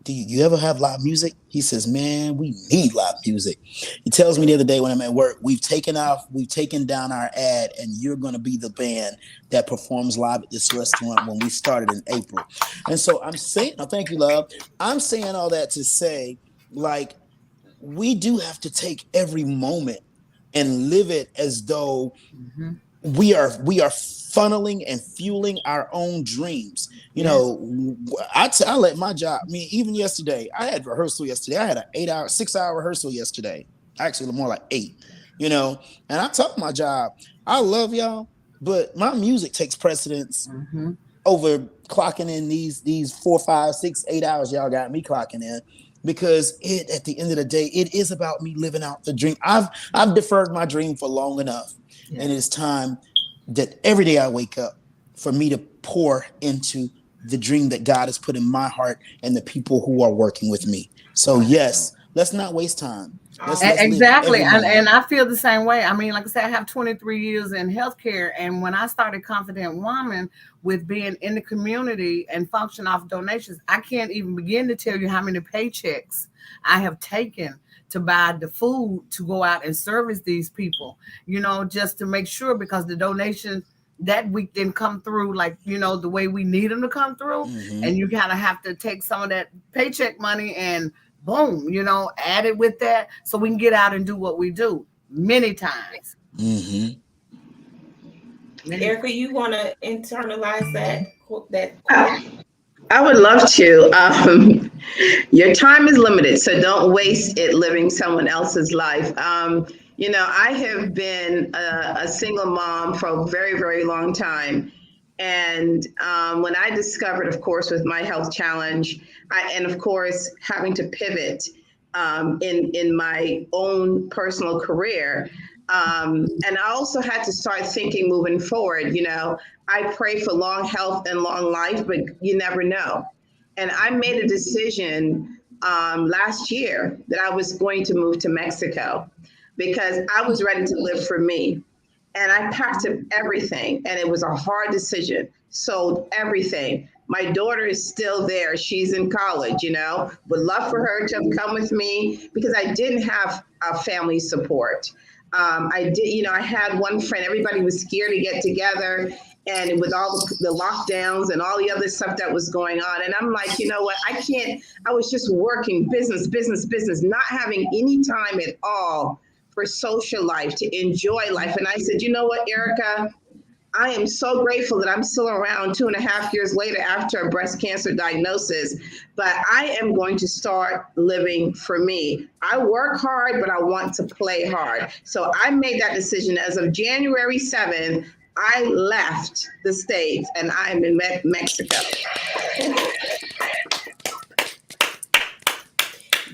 Do you ever have live music?" He says, "Man, we need live music." He tells me the other day when I'm at work, we've taken down our ad, and you're going to be the band that performs live at this restaurant when we started in April. And so I'm saying, oh, thank you, love. I'm saying all that to say, like, we do have to take every moment and live it as though we are funneling and fueling our own dreams. You know, I let my job. I mean, even yesterday, I had rehearsal yesterday. I had an 6-hour rehearsal yesterday. Actually, more like 8. You know, and I told my job, I love y'all, but my music takes precedence over clocking in these 4, 5, 6, 8 hours y'all got me clocking in. Because at the end of the day, it is about me living out the dream. I've deferred my dream for long enough, and it's time that every day I wake up for me to pour into the dream that God has put in my heart and the people who are working with me. So yes, let's not waste time. Let's Exactly. live And I feel the same way. I mean, like I said, I have 23 years in healthcare. And when I started Confident Woman with being in the community and function off donations, I can't even begin to tell you how many paychecks I have taken to buy the food to go out and service these people, you know, just to make sure, because the donations that week didn't come through like, you know, the way we need them to come through. And you kind of have to take some of that paycheck money and boom, you know, add it with that so we can get out and do what we do many times. Erica, you want to internalize that quote? I would love to. Your time is limited, so don't waste it living someone else's life. You know, I have been a single mom for a very, very long time. And when I discovered, of course, with my health challenge, and of course, having to pivot in my own personal career, and I also had to start thinking moving forward, you know, I pray for long health and long life, but you never know. And I made a decision last year that I was going to move to Mexico because I was ready to live for me. And I packed up everything, and it was a hard decision. Sold everything. My daughter is still there. She's in college, you know, would love for her to come with me because I didn't have family support. I did, you know, I had one friend, everybody was scared to get together, and with all the lockdowns and all the other stuff that was going on. And I'm like, you know what, I was just working business, not having any time at all for social life, to enjoy life. And I said, you know what, Erica, I am so grateful that I'm still around 2.5 years later after a breast cancer diagnosis, but I am going to start living for me. I work hard, but I want to play hard. So I made that decision. As of January 7th, I left the States and I'm in Mexico.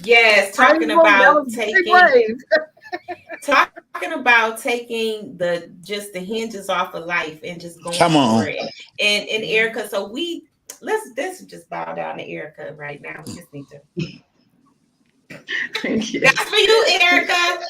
Yes, talking about taking the hinges off of life and just going for it. And Erica, so let's just bow down to Erica right now. We just need to. Thank you. That's for you, Erica.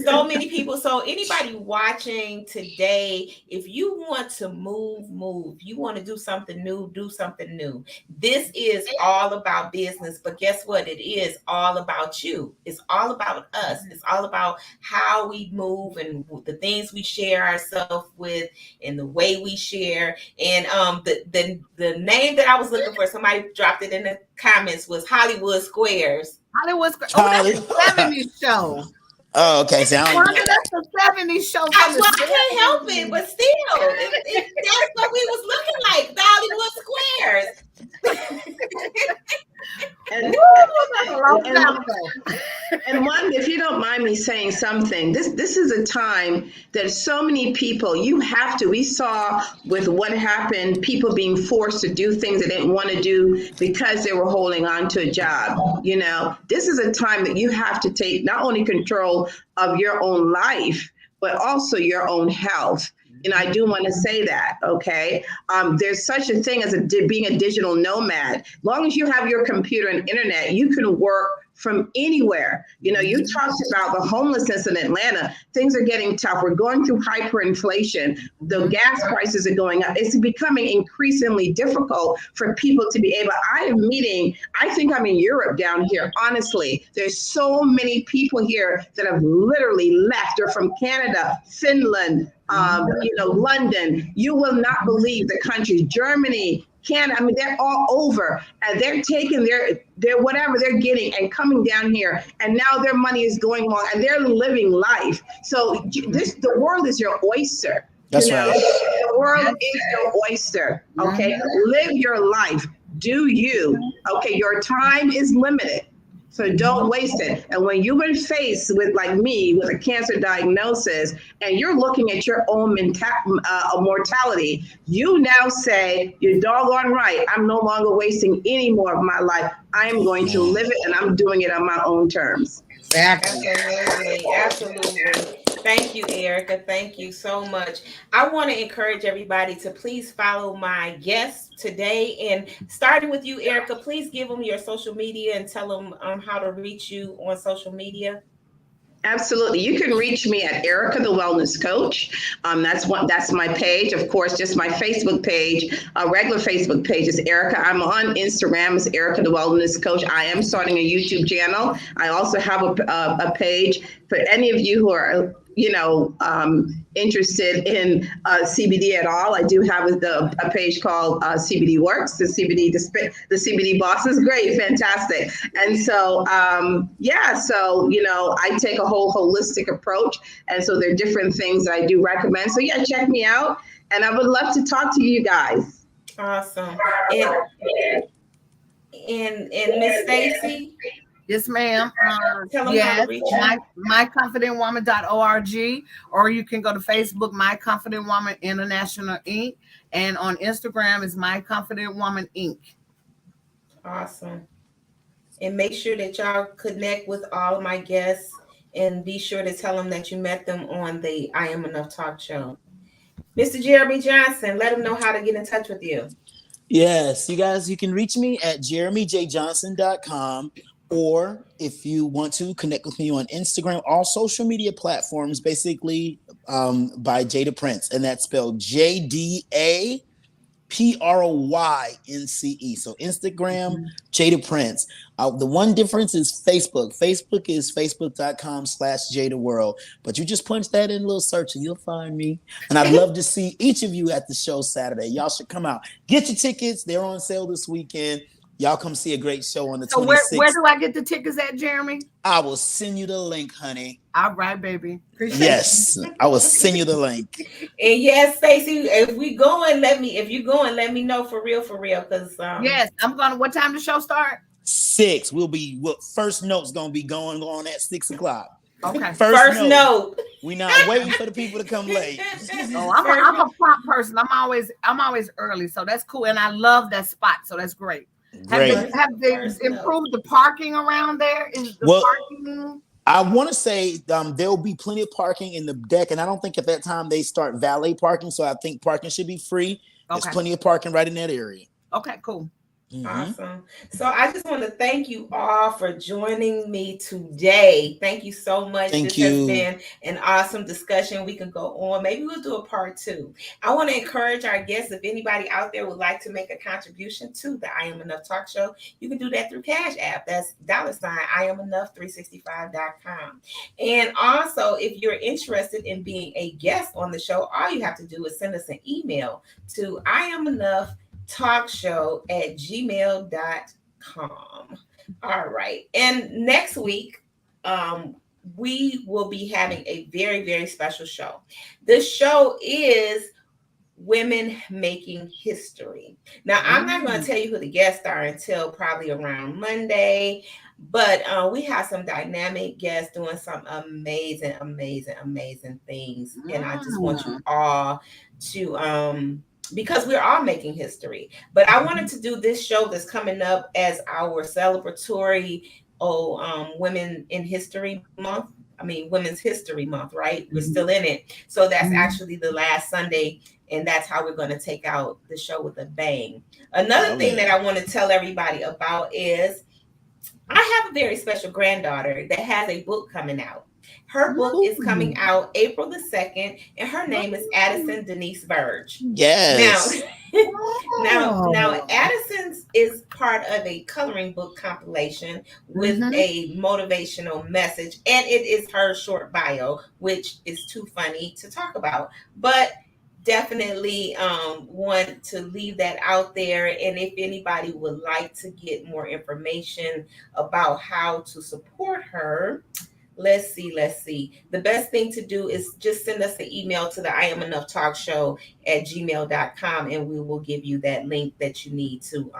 So many people. So anybody watching today, if you want to move. You want to do something new, do something new. This is all about business, but guess what? It is all about you. It's all about us. It's all about how we move and the things we share ourselves with and the way we share. And the name that I was looking for, somebody dropped it in the comments, was Hollywood Squares. Hollywood Squares. Oh, that's a 70s show. Oh, okay. So that's a 70s show. I can't help it, but still, that's what we was looking like, the Hollywood Squares. And one, if you don't mind me saying something, this is a time that so many people, we saw with what happened, people being forced to do things they didn't want to do because they were holding on to a job. You know, this is a time that you have to take not only control of your own life, but also your own health. And I do want to say that, okay? There's such a thing as being a digital nomad. As long as you have your computer and internet, you can work from anywhere. You know, you talked about the homelessness in Atlanta. Think are getting tough. We're going through hyperinflation. The gas prices are going up. It's becoming increasingly difficult for people to be able. I think I'm in Europe down here, honestly. There's so many people here that have literally left. They're from Canada, Finland, London. You will not believe the countries, Germany, Canada. I mean, they're all over, and they're taking their whatever they're getting and coming down here, and now their money is going along, and they're living life. So the world is your oyster. That's right. The world is your oyster. Okay, live your life. Do you? Okay, your time is limited. So don't waste it. And when you've been faced with, like me, with a cancer diagnosis, and you're looking at your own mortality, you now say, you're doggone right. I'm no longer wasting any more of my life. I'm going to live it, and I'm doing it on my own terms. Exactly. Absolutely. Thank you, Erica. Thank you so much. I want to encourage everybody to please follow my guests today. And starting with you, Erica, please give them your social media and tell them how to reach you on social media. Absolutely. You can reach me at Erica the Wellness Coach. That's my page. Of course, just my Facebook page, a regular Facebook page is Erica. I'm on Instagram as Erica the Wellness Coach. I am starting a YouTube channel. I also have a page for any of you who are interested in CBD at all. I do have a page called CBD Works. The CBD boss is great, fantastic. And so, I take a whole holistic approach. And so there are different things that I do recommend. So yeah, check me out. And I would love to talk to you guys. Awesome. And Miss Stacey? Yes, ma'am. Tell them how to reach you. myconfidentwoman.org, or you can go to Facebook, My Confident Woman International Inc., and on Instagram is My Confident Woman Inc. Awesome. And make sure that y'all connect with all of my guests, and be sure to tell them that you met them on the I Am Enough talk show. Mr. Jeremy Johnson, let them know how to get in touch with you. Yes, you guys, you can reach me at jeremyjjohnson.com. Or if you want to connect with me on Instagram, all social media platforms, basically by Jada Prince, and that's spelled JDAPROYNCE. So Instagram, Jada Prince. The one difference is Facebook. Facebook is facebook.com/JadaWorld. But you just punch that in a little search and you'll find me. And I'd love to see each of you at the show Saturday. Y'all should come out. Get your tickets. They're on sale this weekend. Y'all come see a great show on the 26th. So where do I get the tickets at, Jeremy? I will send you the link, honey. All right, baby. Appreciate yes, I will send you the link. And yes, Stacey, if you're going, let me know for real. Because yes, I'm going. What time the show start? 6. First note's gonna be going on at 6 o'clock. Okay. First note. We're not waiting for the people to come late. Oh, I'm a prompt person. I'm always early, so that's cool. And I love that spot, so that's great. Have they improved the parking around there? Is the parking? I want to say there'll be plenty of parking in the deck, and I don't think at that time they start valet parking, so I think parking should be free. There's plenty of parking right in that area. Okay, cool. Mm-hmm. Awesome. So I just want to thank you all for joining me today. Thank you so much. This has been an awesome discussion. We can go on. Maybe we'll do a part 2. I want to encourage our guests, if anybody out there would like to make a contribution to the I Am Enough talk show, you can do that through Cash App. That's $IamEnough365.com. And also, if you're interested in being a guest on the show, all you have to do is send us an email to IamEnoughTalkshow@gmail.com. All right. And next week, we will be having a very, very special show. The show is Women Making History. Now, I'm not going to tell you who the guests are until probably around Monday, but we have some dynamic guests doing some amazing things. And I just want you all to because we're all making history. But I wanted to do this show that's coming up as our celebratory Women in History Month. I mean, Women's History Month, right? We're still in it. So that's actually the last Sunday, and that's how we're going to take out the show with a bang. Another thing that I want to tell everybody about is I have a very special granddaughter that has a book coming out. Her book is coming out April the 2nd, and her name is Addison Denise Verge. Yes. Now, Addison's is part of a coloring book compilation with a motivational message, and it is her short bio, which is too funny to talk about. But definitely want to leave that out there. And if anybody would like to get more information about how to support her, let's see. The best thing to do is just send us an email to the I Am Enough Talk Show at gmail.com, and we will give you that link that you need to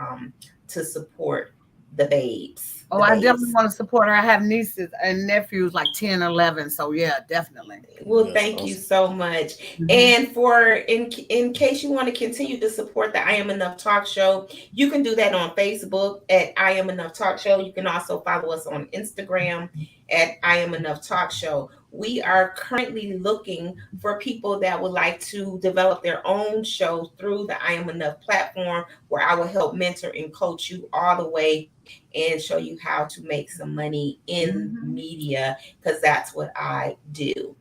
support the babes. Oh, I definitely want to support her. I have nieces and nephews like 10, 11. So yeah, definitely. Well, thank you so much. Mm-hmm. And for in case you want to continue to support the I Am Enough Talk Show, you can do that on Facebook at I Am Enough Talk Show. You can also follow us on Instagram at I Am Enough Talk Show. We are currently looking for people that would like to develop their own show through the I Am Enough platform, where I will help mentor and coach you all the way and show you how to make some money in media, because that's what I do.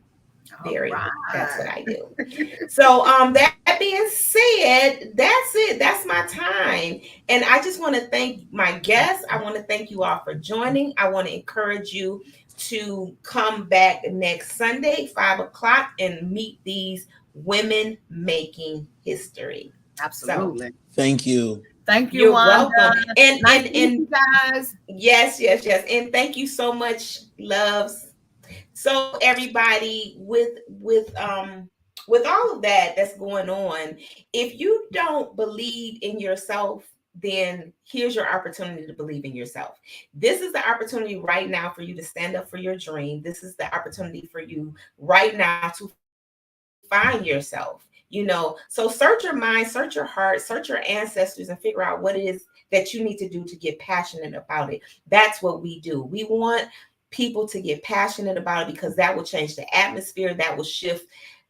That's what I do. So that being said, that's it. That's my time. And I just want to thank my guests. I want to thank you all for joining. I want to encourage you to come back next Sunday, 5:00, and meet these women making history. Absolutely. So, thank you. Thank you. You're welcome. And you guys. Yes. And thank you so much, loves. So everybody, with all of that's going on, if you don't believe in yourself, then here's your opportunity to believe in yourself. This is the opportunity right now for you to stand up for your dream. This is the opportunity for you right now to find yourself. So search your mind, search your heart, search your ancestors, and figure out what it is that you need to do to get passionate about it. That's what we do. We want people to get passionate about it, because that will change the atmosphere. That will shift.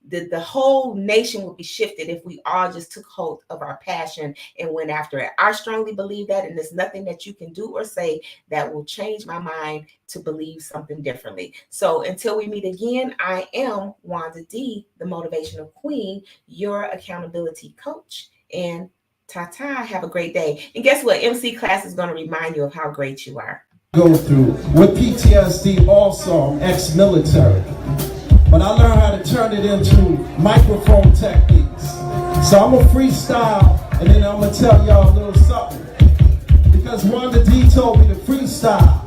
The whole nation will be shifted if we all just took hold of our passion and went after it. I strongly believe that, and there's nothing that you can do or say that will change my mind to believe something differently. So until we meet again, I am Wanda D, the Motivational Queen, your accountability coach, and ta-ta, have a great day. And guess what? MC class is going to remind you of how great you are. Go through with PTSD, also I'm ex-military. But I learned how to turn it into microphone techniques. So I'm going to freestyle, and then I'm going to tell y'all a little something. Because Wanda D told me to freestyle.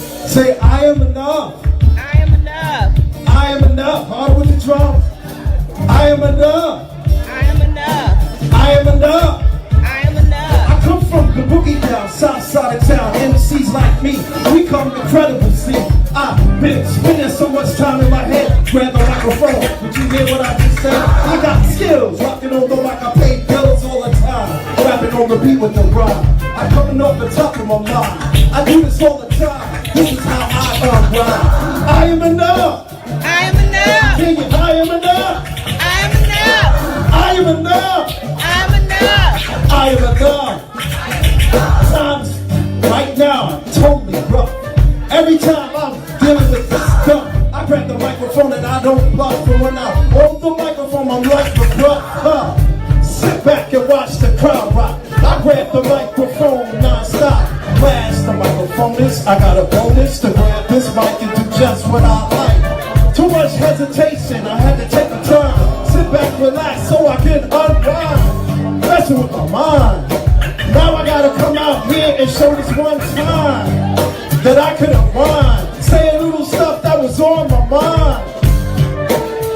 Say, I am enough. I am enough. I am enough. Hard with the drums. I am enough. I am enough. I am enough. I am enough. I come from the boogie down, south side of town. MCs like me, we come incredible. See, I've been spending so much time in my head. Grab the microphone, did you hear what I just said? I got skills, rocking on the mic, I pay bills all the time. Rapping on the beat with the rhyme, I'm coming off the top of my mind. I do this all the time, this is how I rhyme. I am enough. I am enough. Sing it, I am enough. I am enough. I am enough. I am enough. I am enough. Times right now, totally rough. Every time I'm dealing with this stuff, I grab the microphone and I don't bluff. And when I hold the microphone, I'm like the bluff. Sit back and watch the crowd rock. I grab the microphone non-stop. Blast the microphone is, I got a bonus to grab this mic and do just what I like. Too much hesitation, I had to take a turn. Sit back, relax, so I can unwind. Messing with my mind. Now I gotta come out here and show this one time that I could unwind. Say a little stuff that was on my mind.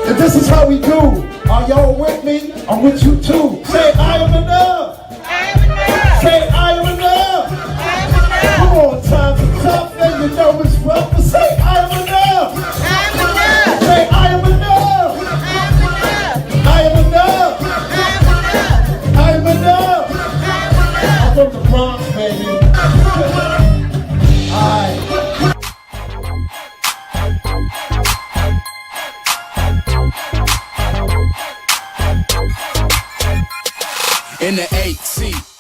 And this is how we do. Are y'all with me? I'm with you too. Say, I am enough. I am enough. Say, I am enough. I am enough. Come on, times are tough and you know it's rough. But say, I am enough. I am enough. Say, I am enough. I am enough. I am enough. I am enough. I'm from the Bronx, baby. In the 8C.